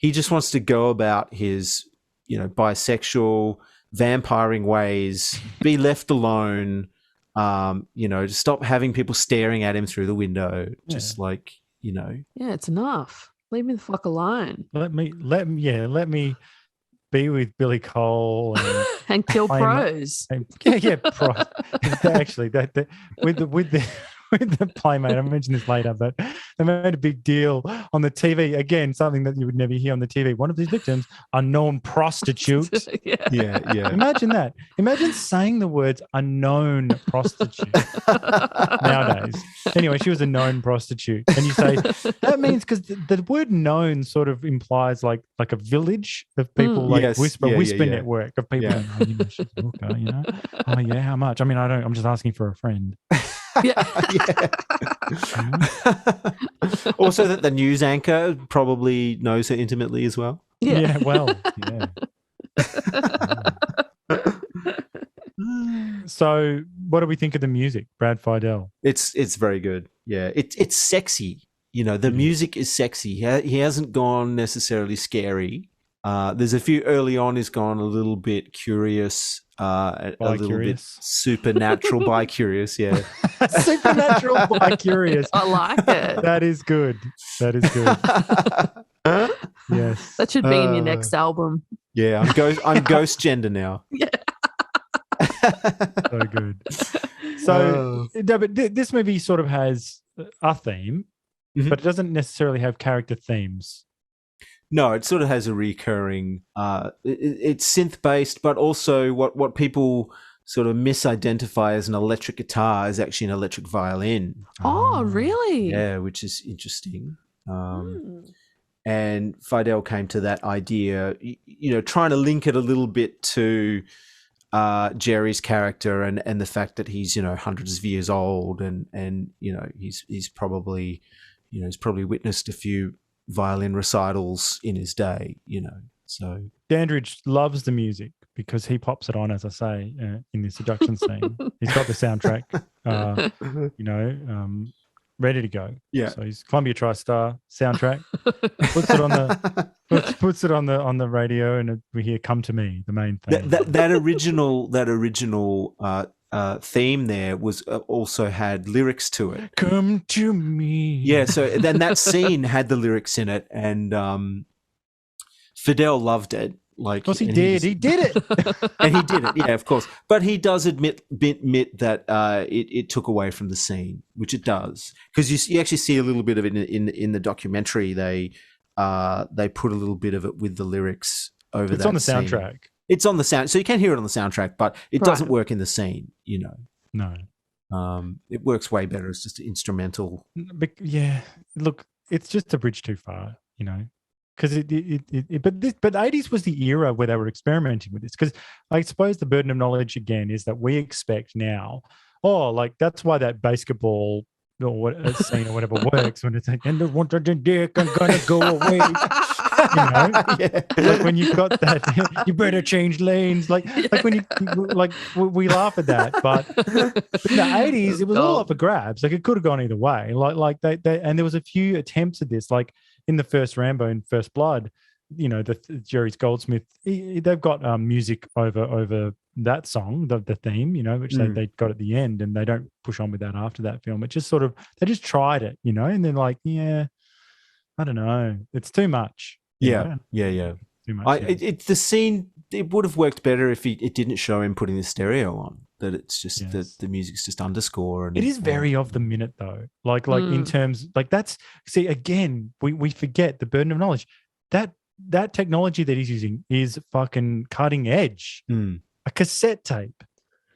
just wants to go about his, you know, bisexual vampiring ways, be left alone, you know, to stop having people staring at him through the window. Just like, you know. Yeah, it's enough. Leave me the fuck alone. Let me be with Billy Cole and kill pros. Pro. Actually, that with the Playmate, I mentioned this later, but they made a big deal on the TV. Again, something that you would never hear on the TV. One of these victims, unknown prostitute. Yeah. Imagine that. Imagine saying the words unknown prostitute nowadays. Anyway, she was a known prostitute. And you say, that means, because the word known sort of implies like a village of people, like whisper network of people. Yeah. You know, she's a hooker, you know? Oh, yeah, how much? I mean, I'm just asking for a friend. Yeah. Also, that the news anchor probably knows her intimately as well. Yeah, well, yeah. So, what do we think of the music, Brad Fidel? It's very good. Yeah, it's sexy. You know, the It is. music is sexy. He hasn't gone necessarily scary. There's a few early on. He's gone a little bit curious, a little bit Bi-curious. supernatural, bi-curious. Yeah, Supernatural bi-curious. I like it. That is good. That is good. Yes. That should be in your next album. Yeah, I'm ghost gender now. Yeah. So good. So, no, but this movie sort of has a theme, but it doesn't necessarily have character themes. No, it sort of has a recurring. It's synth based, but also what people sort of misidentify as an electric guitar is actually an electric violin. Oh, really? Yeah, which is interesting. And Fidel came to that idea, trying to link it a little bit to Jerry's character and the fact that he's hundreds of years old and he's probably witnessed a few violin recitals in his day, so Dandridge loves the music because he pops it on, as I say, in the seduction scene. He's got the soundtrack ready to go. Yeah, so he's Columbia TriStar soundtrack, puts it on the radio, and we hear "Come to Me," the main thing. That original theme there was also had lyrics to it. Come to me. Yeah, so then that scene had the lyrics in it, and Fidel loved it. Of course he did. He did it. And he did it, yeah, of course. But he does admit that it took away from the scene, which it does, because you actually see a little bit of it in the documentary. They put a little bit of it with the lyrics over. It's on the soundtrack. It's on the sound, so you can hear it on the soundtrack, but it doesn't work in the scene. No. It works way better as just instrumental. But yeah, look, it's just a bridge too far, because but the 80s was the era where they were experimenting with this. Because I suppose the burden of knowledge again is that we expect now, that's why that basketball or what scene or whatever works when it's like, and I wanted the dick, I'm gonna go away. Like when you've got that, you better change lanes. Like when we laugh at that, but in the 80s, it was all up for grabs. Like it could have gone either way. Like they and there was a few attempts at this, like in the first Rambo and First Blood, the Jerry's Goldsmith, they've got music over that song, the theme, which they got at the end, and they don't push on with that after that film. It just sort of, they just tried it, and they're like, yeah, I don't know, it's too much. Yeah. Too much. The scene, it would have worked better if it didn't show him putting the stereo on. That it's just the music's just underscore. And it is very of the minute though. Like in terms, like that's, see, again, we forget the burden of knowledge. That technology that he's using is fucking cutting edge. A cassette tape.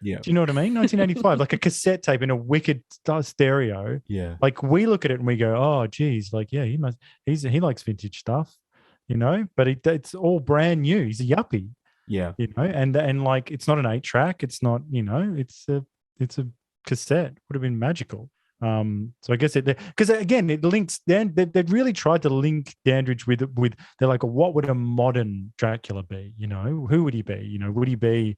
Yeah. Do you know what I mean? 1985, like a cassette tape in a wicked stereo. Yeah. Like we look at it and we go, oh, geez, like, yeah, he likes vintage stuff, but it's all brand new. He's a yuppie. Yeah. And like, it's not an 8-track. It's not, it's a cassette. Would have been magical. So I guess because again, it links they've really tried to link Dandridge with they're like, what would a modern Dracula be? Who would he be? Would he be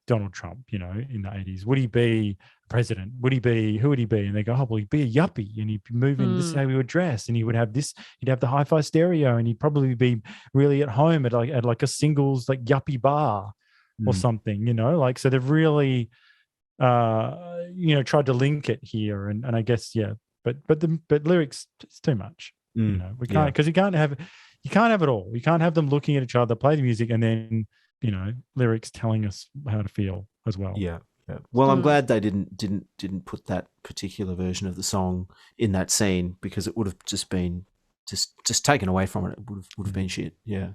Donald Trump, in the 80s? Would he be president? Who would he be? And they go, oh, well, he'd be a yuppie and he'd be moving, this is how he would dress, and he would have this, he'd have the hi-fi stereo, and he'd probably be really at home at like a singles like yuppie bar or something, like, so they've really tried to link it here, and I guess but lyrics, it's too much. We can't, because you can't have it all. You can't have them looking at each other, play the music, and then lyrics telling us how to feel as well. Yeah. Well, I'm glad they didn't put that particular version of the song in that scene, because it would have just been just taken away from it. It would have been shit. Yeah.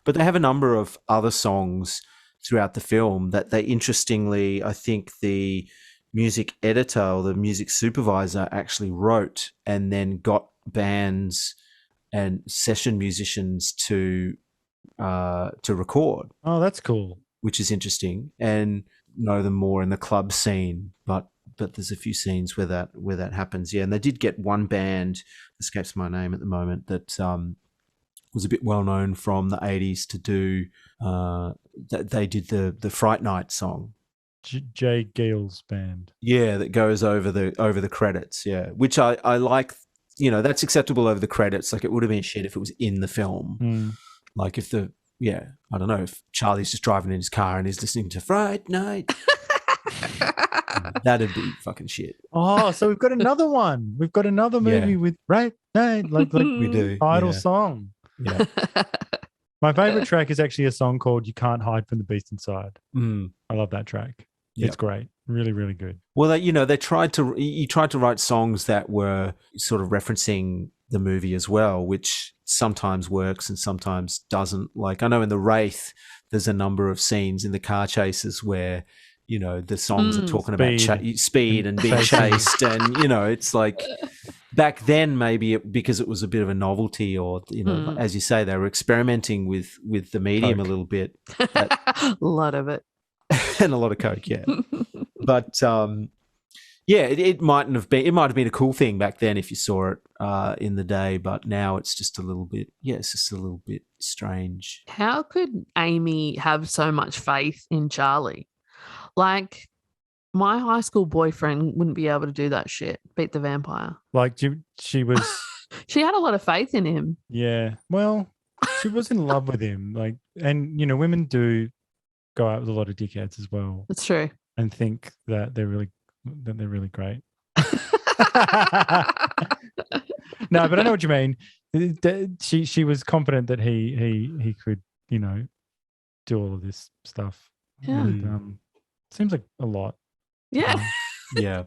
But they have a number of other songs throughout the film that they, interestingly, I think the music editor or the music supervisor actually wrote and then got bands and session musicians to record. Oh, that's cool. Which is interesting, and know them more in the club scene. But but there's a few scenes where that happens. Yeah, and they did get one band, escapes my name at the moment, that was a bit well known from the 80s to do. They did the Fright Night song. Jay Gale's band. Yeah, that goes over the credits. Yeah, which I like. You know, that's acceptable over the credits. Like, it would have been shit if it was in the film. Like if I don't know, if Charlie's just driving in his car and he's listening to Fright Night. That'd be fucking shit. Oh, so we've got another one. We've got another movie with Fright Night, like we do. Title song. Yeah. My favorite track is actually a song called "You Can't Hide from the Beast Inside." I love that track. Yep. It's great. Really, really good. Well, they tried to write songs that were sort of referencing the movie as well, which sometimes works and sometimes doesn't. Like, I know in The Wraith, there's a number of scenes in the car chases where, you know, the songs are talking about speed and being chased. And, you know, it's like back then, maybe because it was a bit of a novelty, or, you know, as you say, they were experimenting with the medium a little bit. A lot of it. And a lot of coke, yeah. But it might have been a cool thing back then if you saw it in the day, but now it's just a little bit strange. How could Amy have so much faith in Charlie? Like, my high school boyfriend wouldn't be able to do that shit, beat the vampire. Like, she was... She had a lot of faith in him. Yeah, well, she was in love with him. Like, and, you know, women do go out with a lot of dickheads as well. That's true. And think that they're really great. No, but I know what you mean. She was confident that he could, you know, do all of this stuff. Yeah. And, seems like a lot. Yeah. Yeah.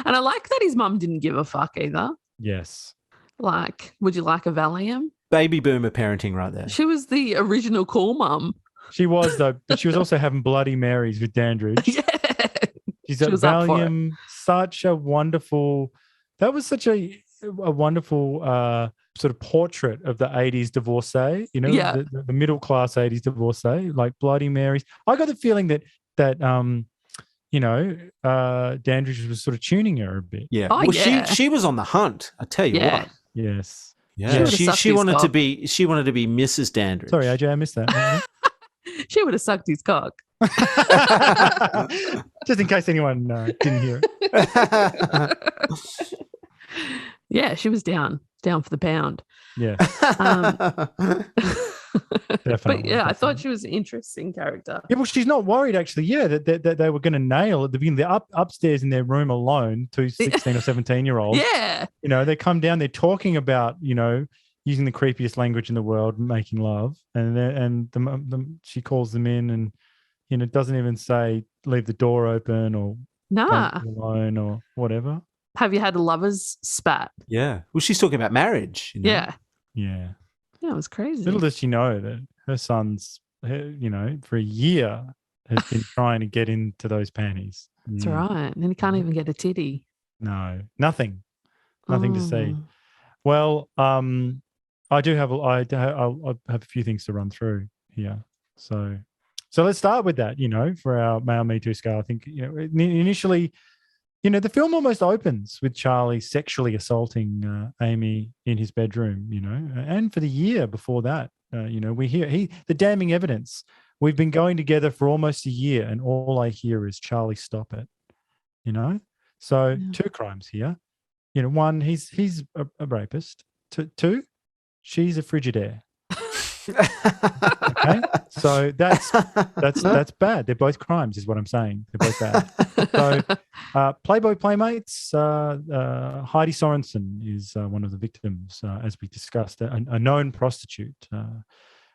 And I like that his mum didn't give a fuck either. Yes. Like, would you like a Valium? Baby boomer parenting right there. She was the original cool mum. She was, though, but she was also having Bloody Marys with Dandridge. Yeah. She's at Valium. Such a wonderful... That was such a wonderful sort of portrait of the 80s divorcee, you know, the middle-class 80s divorcee, like Bloody Marys. I got the feeling that you know, Dandridge was sort of tuning her a bit. Yeah. Oh, well, she was on the hunt, I tell you what. Yes. Yeah. She wanted to be Mrs. Dandridge. Sorry, AJ, I missed that. She would have sucked his cock. Just in case anyone didn't hear it. Yeah, she was down for the pound. Yeah. But yeah, I thought she was an interesting character. Yeah, well, she's not worried actually. Yeah, that they were going to nail at the beginning. They're upstairs in their room alone, two 16 or 17-year-olds. Yeah, you know, they come down. They're talking about, you know, using the creepiest language in the world, making love, and she calls them in, and, you know, doesn't even say leave the door open or alone or whatever. Have you had a lover's spat? Yeah. Well, she's talking about marriage. You know? Yeah. Yeah. Yeah, it was crazy. Little does she know that her son's, you know, for a year has been trying to get into those panties. That's right. And he can't even get a titty. No, nothing to see. Well, I have a few things to run through here. So let's start with that, you know, for our male Me Too scale. I think, you know, initially, you know, the film almost opens with Charlie sexually assaulting Amy in his bedroom, you know, and for the year before that, you know, we hear the damning evidence. We've been going together for almost a year, and all I hear is Charlie, stop it, you know. So two crimes here, you know. One, he's a rapist. Two, she's a Frigidaire. Okay, so that's bad. They're both crimes, is what I'm saying. They're both bad. So, Playboy Playmates. Heidi Sorensen is one of the victims, as we discussed. A known prostitute.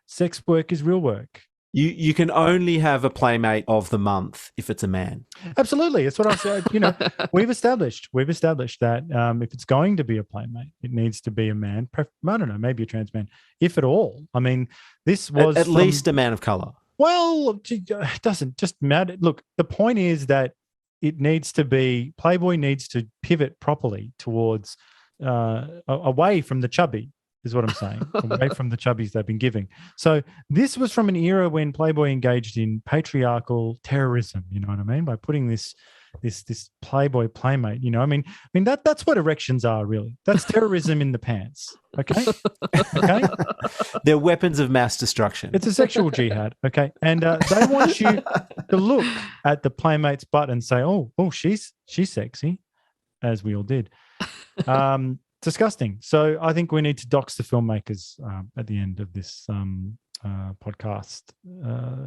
Sex work is real work. You can only have a playmate of the month if it's a man. Absolutely, that's what I said. You know, we've established that if it's going to be a playmate, it needs to be a man. I don't know, maybe a trans man, if at all. I mean, this was at least a man of color. Well, it doesn't just matter. Look, the point is that it needs to be, Playboy needs to pivot properly towards away from the chubby. is what I'm saying, away from the chubbies they've been giving. So this was from an era when Playboy engaged in patriarchal terrorism, you know what I mean, by putting this Playboy playmate, you know, I mean that's what erections are really. That's terrorism in the pants. Okay. They're weapons of mass destruction. It's a sexual jihad. Okay. And they want you to look at the playmate's butt and say, oh, she's sexy, as we all did. Disgusting. So I think we need to dox the filmmakers at the end of this podcast.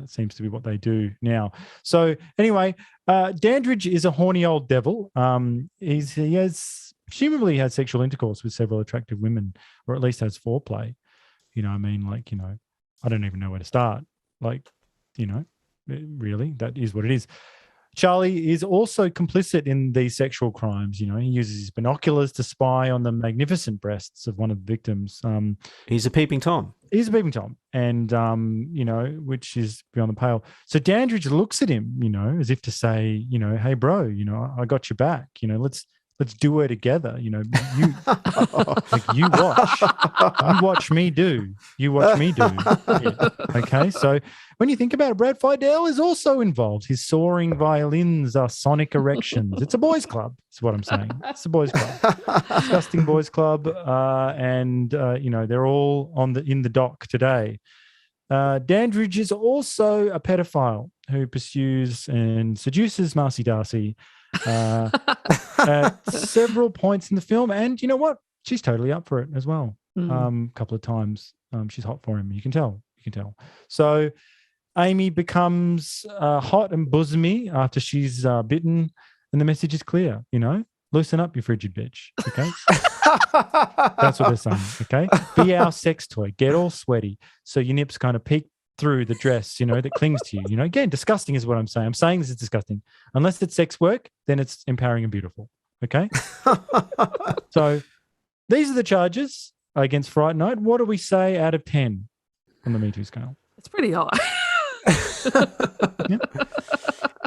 Seems to be what they do now. So anyway, Dandridge is a horny old devil. He has presumably had sexual intercourse with several attractive women, or at least has foreplay. You know, I mean, like, you know, I don't even know where to start. Like, you know, really, that is what it is. Charlie is also complicit in these sexual crimes. You know, he uses his binoculars to spy on the magnificent breasts of one of the victims. He's a peeping Tom. He's a peeping Tom, and you know, which is beyond the pale. So Dandridge looks at him, you know, as if to say, you know, hey, bro, you know, I got your back. You know, let's do her together. You know, you watch me do. You watch me do. Yeah. Okay, so when you think about it, Brad Fidel is also involved. His soaring violins are sonic erections. It's a boys' club. That's what I'm saying. It's a boys' club, disgusting boys' club, and you know, they're all in the dock today. Dandridge is also a pedophile who pursues and seduces Marcy Darcy at several points in the film, and you know what? She's totally up for it as well. A couple of times, she's hot for him. You can tell. So Amy becomes hot and bosomy after she's bitten, and the message is clear. You know, loosen up, you frigid bitch. Okay, that's what they're saying. Okay, be our sex toy. Get all sweaty so your nips kind of peek through the dress, you know, that clings to you. You know, again, disgusting is what I'm saying. I'm saying this is disgusting. Unless it's sex work, then it's empowering and beautiful. Okay? So these are the charges against Fright Night. What do we say out of 10 on the Me Too scale? It's pretty high. Yeah.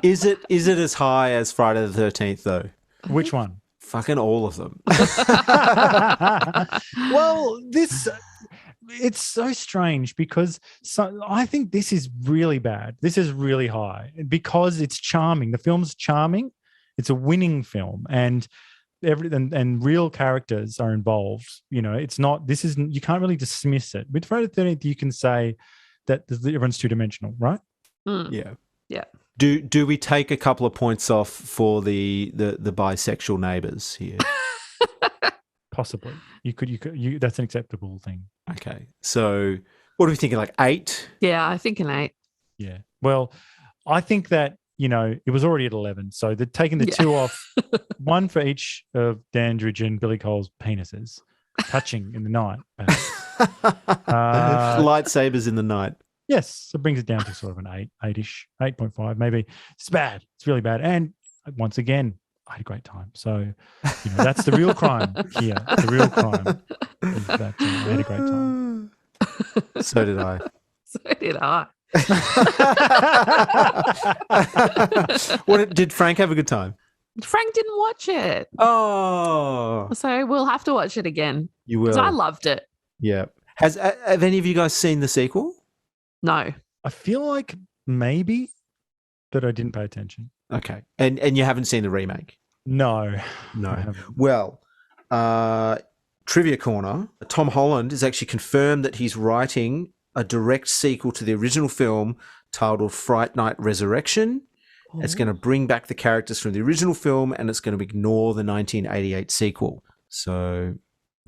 Is it as high as Friday the 13th, though? Which one? Fucking all of them. Well, it's so strange because I think this is really bad. This is really high because it's charming. The film's charming. It's a winning film, and real characters are involved. You know, it's not. This isn't. You can't really dismiss it. With Friday the 13th, you can say that everyone's two-dimensional, right? Yeah. Yeah. Do we take a couple of points off for the bisexual neighbours here? Possibly. You could. That's an acceptable thing. Okay. So what are we thinking? Like 8? Yeah, I think an 8. Yeah. Well, I think that, you know, it was already at 11. So they're taking the 2 off, one for each of Dandridge and Billy Cole's penises touching in the night. Lightsabers in the night. Yes. So it brings it down to sort of an 8-ish, 8.5 maybe. It's bad. It's really bad. And once again, I had a great time. So, you know, that's the real crime here. The real crime is that I had a great time. So did I. So did I. Did Frank have a good time? Frank didn't watch it. Oh. So we'll have to watch it again. You will. Because I loved it. Yeah. Have any of you guys seen the sequel? No. I feel like maybe, but I didn't pay attention. Okay. And you haven't seen the remake? No. Well, Trivia Corner, Tom Holland has actually confirmed that he's writing a direct sequel to the original film titled Fright Night Resurrection. Oh. It's going to bring back the characters from the original film, and it's going to ignore the 1988 sequel. So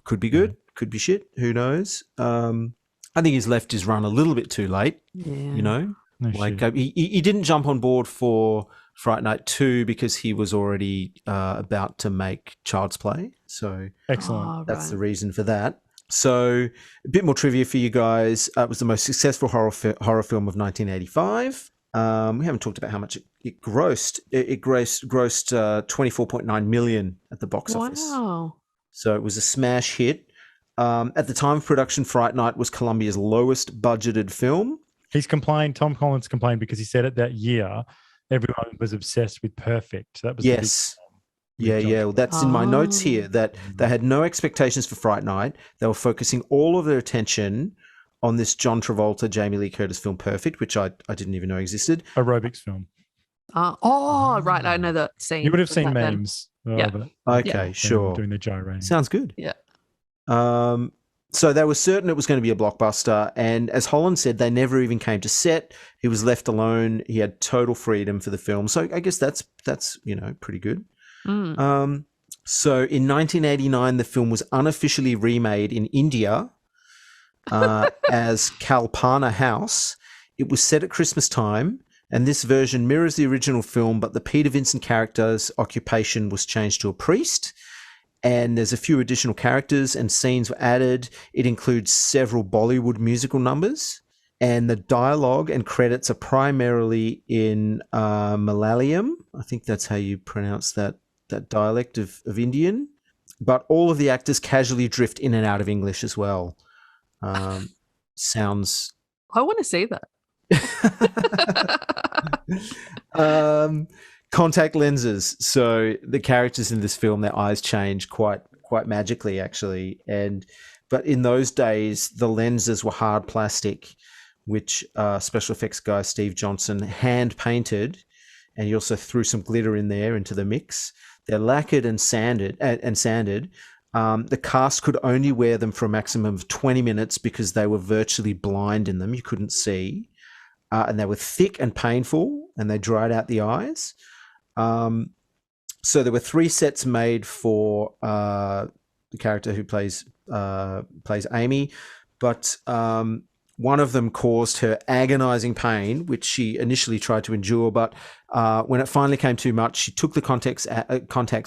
could be good, could be shit, who knows? I think he's left his run a little bit too late, you know? No like he didn't jump on board for Fright Night 2 because he was already about to make Child's Play. So excellent. That's the reason for that. So a bit more trivia for you guys. It was the most successful horror film of 1985. We haven't talked about how much it grossed. It grossed 24.9 million at the box office. Wow. So it was a smash hit. At the time of production, Fright Night was Columbia's lowest budgeted film. He's complained. Tom Collins complained because he said it that year everyone was obsessed with Perfect. That was yes. Yeah. Well, that's in my notes here, that they had no expectations for Fright Night. They were focusing all of their attention on this John Travolta, Jamie Lee Curtis film Perfect, which I didn't even know existed. Aerobics film. Right. I know that scene. You would have seen memes. Yeah. Okay, sure. Doing the gyrating. Sounds good. Yeah. So they were certain it was going to be a blockbuster. And as Holland said, they never even came to set. He was left alone. He had total freedom for the film. So I guess that's pretty good. So in 1989, the film was unofficially remade in India as Kalpana House. It was set at Christmas time, and this version mirrors the original film, but the Peter Vincent character's occupation was changed to a priest, and there's a few additional characters and scenes were added. It includes several Bollywood musical numbers, and the dialogue and credits are primarily in Malayalam. I think that's how you pronounce that dialect of Indian. But all of the actors casually drift in and out of English as well. Sounds... I want to see that. Contact lenses. So the characters in this film, their eyes change quite magically, actually. But in those days, the lenses were hard plastic, which special effects guy Steve Johnson hand painted, and he also threw some glitter in there into the mix. They're lacquered and sanded. The cast could only wear them for a maximum of 20 minutes because they were virtually blind in them. You couldn't see. And they were thick and painful, and they dried out the eyes. So there were 3 sets made for the character who plays Amy, but one of them caused her agonizing pain, which she initially tried to endure. But when it finally came too much, she took the contacts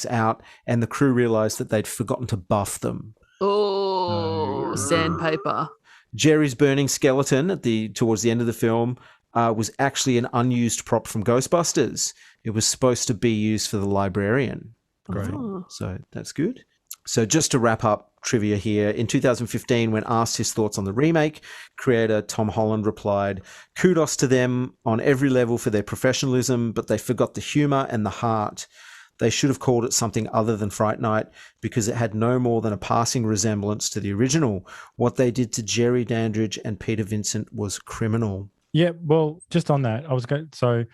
out, and the crew realized that they'd forgotten to buff them. Oh, sandpaper. Jerry's burning skeleton towards the end of the film was actually an unused prop from Ghostbusters. It was supposed to be used for the librarian. Great. Oh. So that's good. So just to wrap up trivia here, in 2015, when asked his thoughts on the remake, creator Tom Holland replied, "Kudos to them on every level for their professionalism, but they forgot the humor and the heart. They should have called it something other than Fright Night because it had no more than a passing resemblance to the original. What they did to Jerry Dandridge and Peter Vincent was criminal." Yeah, well, just on that, so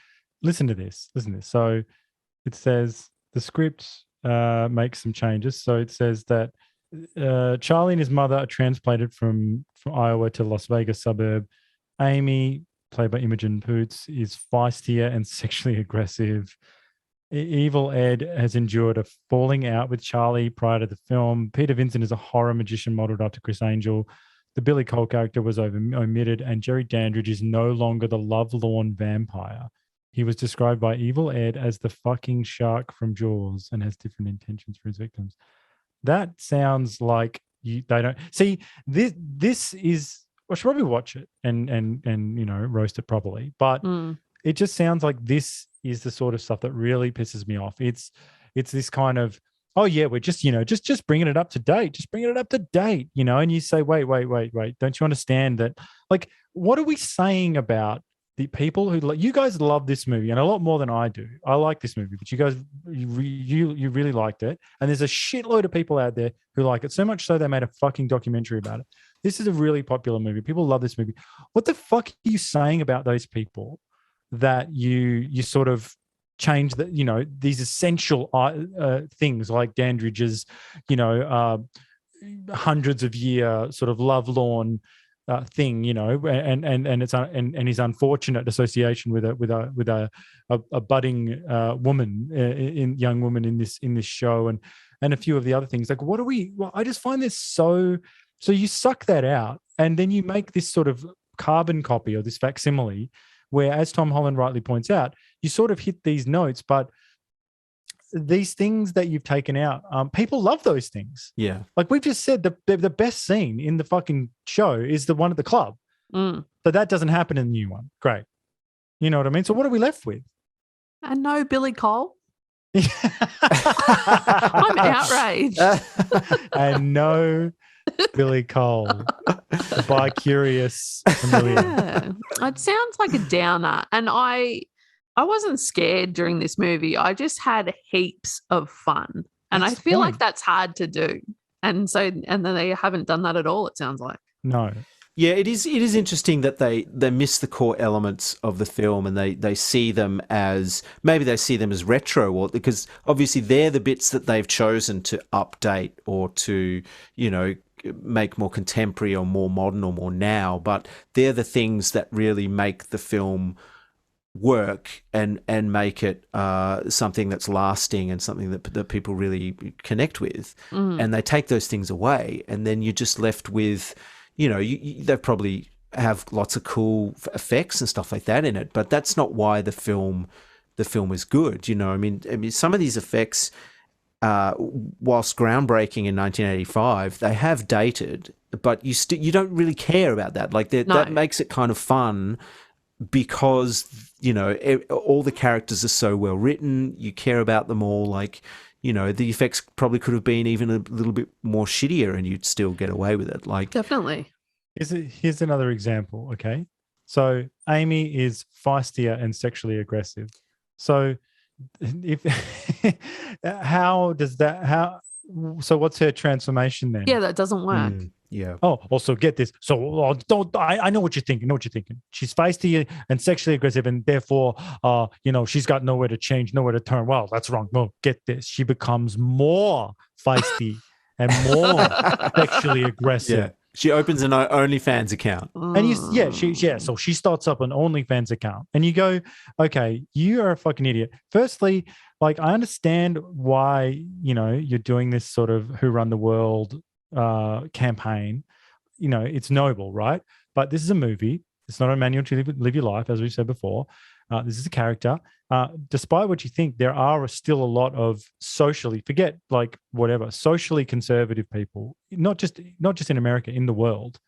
listen to this. So it says the script makes some changes. So it says that Charlie and his mother are transplanted from Iowa to Las Vegas suburb. Amy, played by Imogen Poots, is feistier and sexually aggressive. Evil Ed has endured a falling out with Charlie prior to the film. Peter Vincent is a horror magician modeled after Chris Angel. The Billy Cole character was omitted, and Jerry Dandridge is no longer the lovelorn vampire. He was described by Evil Ed as the fucking shark from Jaws and has different intentions for his victims. That sounds like they don't see this. This is, I should probably watch it and roast it properly. But it just sounds like this is the sort of stuff that really pisses me off. It's this kind of, oh yeah, we're just just bringing it up to date, just bringing it up to date, and you say, wait, don't you understand that? Like, what are we saying about the people who you guys love this movie and a lot more than I do? I like this movie, but you guys, you really liked it, and there's a shitload of people out there who like it so much so they made a fucking documentary about it. This is a really popular movie. People love this movie. What the fuck are you saying about those people that you sort of change that, these essential things like Dandridge's, hundreds of year sort of lovelorn thing, and it's and his unfortunate association with a budding young woman in this show, and a few of the other things. Like, what are we? Well, I just find this so you suck that out, and then you make this sort of carbon copy or this facsimile, where, as Tom Holland rightly points out, you sort of hit these notes, but these things that you've taken out, people love those things. Yeah. Like we've just said, the best scene in the fucking show is the one at the club. So that doesn't happen in the new one. Great. You know what I mean? So what are we left with? And no Billy Cole. I'm outraged. And no Billy Cole, the bi-curious familiar. Yeah. It sounds like a downer. And I I wasn't scared during this movie. I just had heaps of fun. And That's I feel the like point. that's hard to do. And then they haven't done that at all, it sounds like. No. Yeah, it is interesting that they miss the core elements of the film, and they see them as, maybe they see them as retro, or because obviously they're the bits that they've chosen to update or to, you know, make more contemporary or more modern or more now, but they're the things that really make the film work and make it something that's lasting and something that people really connect with. And they take those things away, and then you're just left with, you know, they probably have lots of cool effects and stuff like that in it, but that's not why the film is good. You know, I mean, some of these effects, whilst groundbreaking in 1985, they have dated, but you don't really care about that. Like that makes it kind of fun because, you know, all the characters are so well written. You care about them all. Like, you know, the effects probably could have been even a little bit more shittier and you'd still get away with it. Like, Definitely. Here's another example, okay? So Amy is feistier and sexually aggressive. So so what's her transformation then? Yeah, that doesn't work. Yeah. Oh, also get this. So I know what you're thinking. She's feisty and sexually aggressive, and therefore, you know, she's got nowhere to change, nowhere to turn. Well, that's wrong. No, get this. She becomes more feisty and more sexually aggressive. Yeah. She opens an OnlyFans account. And so she starts up an OnlyFans account. And you go, okay, you are a fucking idiot. Firstly, like, I understand why, you know, you're doing this sort of Who Run the World campaign. You know, it's noble, right? But this is a movie. It's not a manual to live your life, as we said before. This is a character. Despite what you think, there are still a lot of socially conservative people, not just in America, in the world.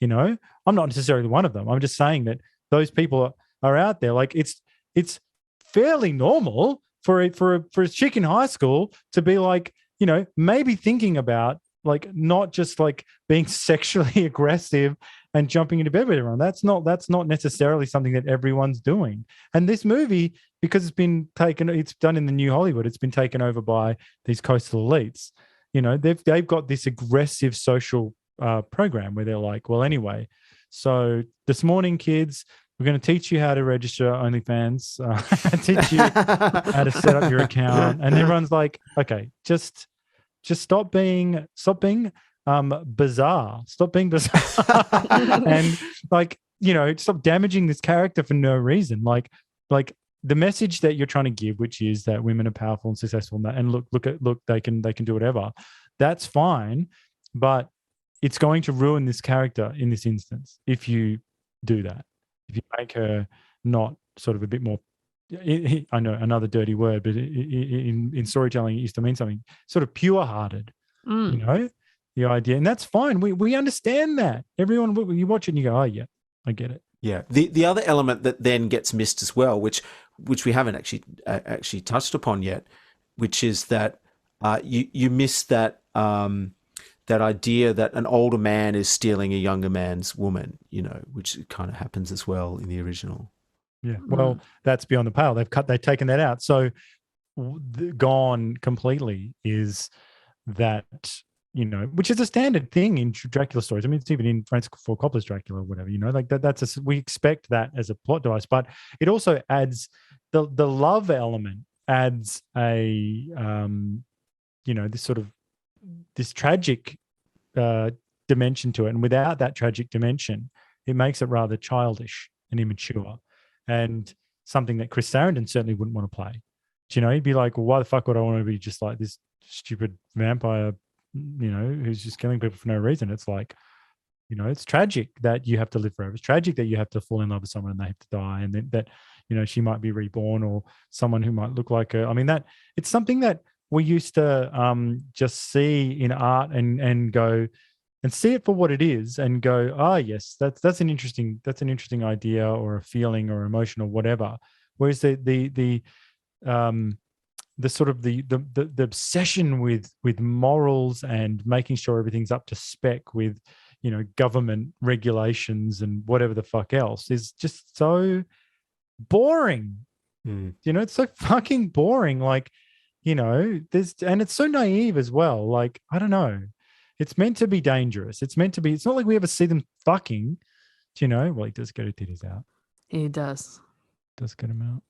You know, I'm not necessarily one of them. I'm just saying that those people are out there. Like, it's fairly normal for a chick in high school to be like, you know, maybe thinking about, like, not just like being sexually aggressive and jumping into bed with everyone. That's not necessarily something that everyone's doing. And this movie, because it's done in the new Hollywood, it's been taken over by these coastal elites. You know, they've got this aggressive social program where they're like, well, anyway, so this morning, kids, we're going to teach you how to register OnlyFans, teach you how to set up your account. And everyone's like, okay, just stop being bizarre. Stop being bizarre. And, like, you know, stop damaging this character for no reason. Like the message that you're trying to give, which is that women are powerful and successful, and look, they can do whatever. That's fine, but it's going to ruin this character in this instance if you do that. If you make her not sort of a bit more, I know, another dirty word, but in storytelling, it used to mean something sort of pure-hearted, you know, the idea. And that's fine. We understand that. Everyone, you watch it and you go, oh, yeah, I get it. Yeah. The other element that then gets missed as well, which we haven't actually touched upon yet, which is that you miss that that idea that an older man is stealing a younger man's woman, you know, which kind of happens as well in the original. Yeah, well, that's beyond the pale. They've taken that out. So gone completely is that, you know, which is a standard thing in Dracula stories. I mean, it's even in Francis Ford Coppola's Dracula or whatever, you know, like we expect that as a plot device, but it also adds the love element, adds a, you know, this tragic dimension to it. And without that tragic dimension, it makes it rather childish and immature. And something that Chris Sarandon certainly wouldn't want to play. Do you know, he'd be like, well, why the fuck would I want to be just like this stupid vampire, you know, who's just killing people for no reason? It's like, you know, it's tragic that you have to live forever. It's tragic that you have to fall in love with someone and they have to die, and that, you know, she might be reborn, or someone who might look like her. I mean, that it's something that we used to just see in art and go and see it for what it is and go, yes, that's an interesting idea or a feeling or emotion or whatever. Whereas the sort of the obsession with morals and making sure everything's up to spec with, you know, government regulations and whatever the fuck else is just so boring. You know, it's so fucking boring. Like, you know, and it's so naive as well. Like, I don't know. It's meant to be dangerous. It's meant to be. It's not like we ever see them fucking. Do you know? Well, he does get her titties out. He does. Does get him out.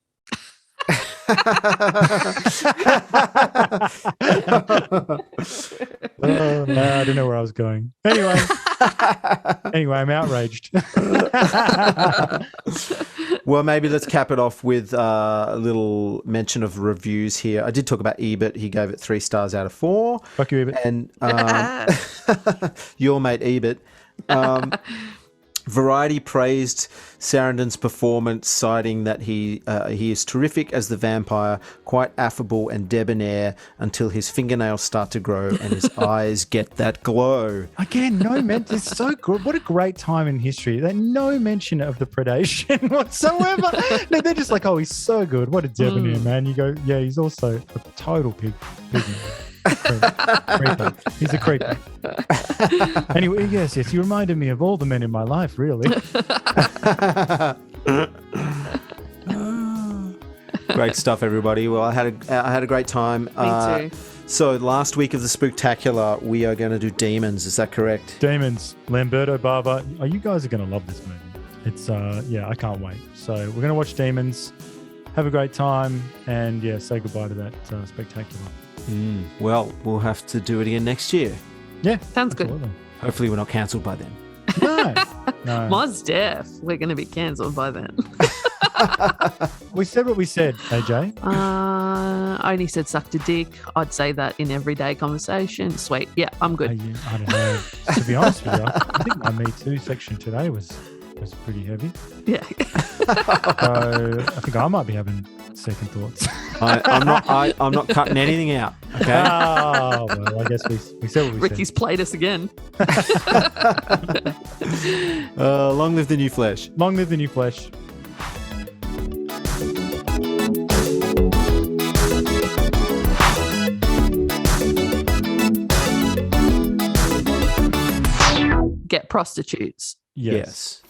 I don't know where I was going. Anyway, I'm outraged. Well, maybe let's cap it off with a little mention of reviews here. I did talk about Ebert. He gave it 3 stars out of 4. Fuck you, Ebert. And your mate Ebert. Variety praised Sarandon's performance, citing that he is terrific as the vampire, quite affable and debonair until his fingernails start to grow and his eyes get that glow. Again, no mention. It's so good. What a great time in history. That no mention of the predation whatsoever. No, they're just like, oh, he's so good. What a debonair man. You go, yeah, he's also a total pig man. Creeper. He's a creeper. Anyway, yes, you reminded me of all the men in my life, really. Great stuff, everybody. Well, I had a great time. Me too. So last week of the Spooktacular, we are going to do Demons. Is that correct? Demons. Lamberto Bava. Oh, you guys are going to love this movie. It's I can't wait. So we're going to watch Demons. Have a great time, and say goodbye to that Spectacular. Well, we'll have to do it again next year. Yeah, sounds good. Hopefully we're not cancelled by then. No. Mos Def, we're going to be cancelled by then. We said what we said, AJ. I only said sucked a dick. I'd say that in everyday conversation. Sweet. Yeah, I'm good. I don't know. To be honest with you, I think my Me Too section today was pretty heavy. Yeah. So I think I might be having second thoughts. I'm not cutting anything out. Okay. Oh, well, I guess we said what we Ricky's said. played us again. Long live the new flesh. Long live the new flesh. Get prostitutes. Yes.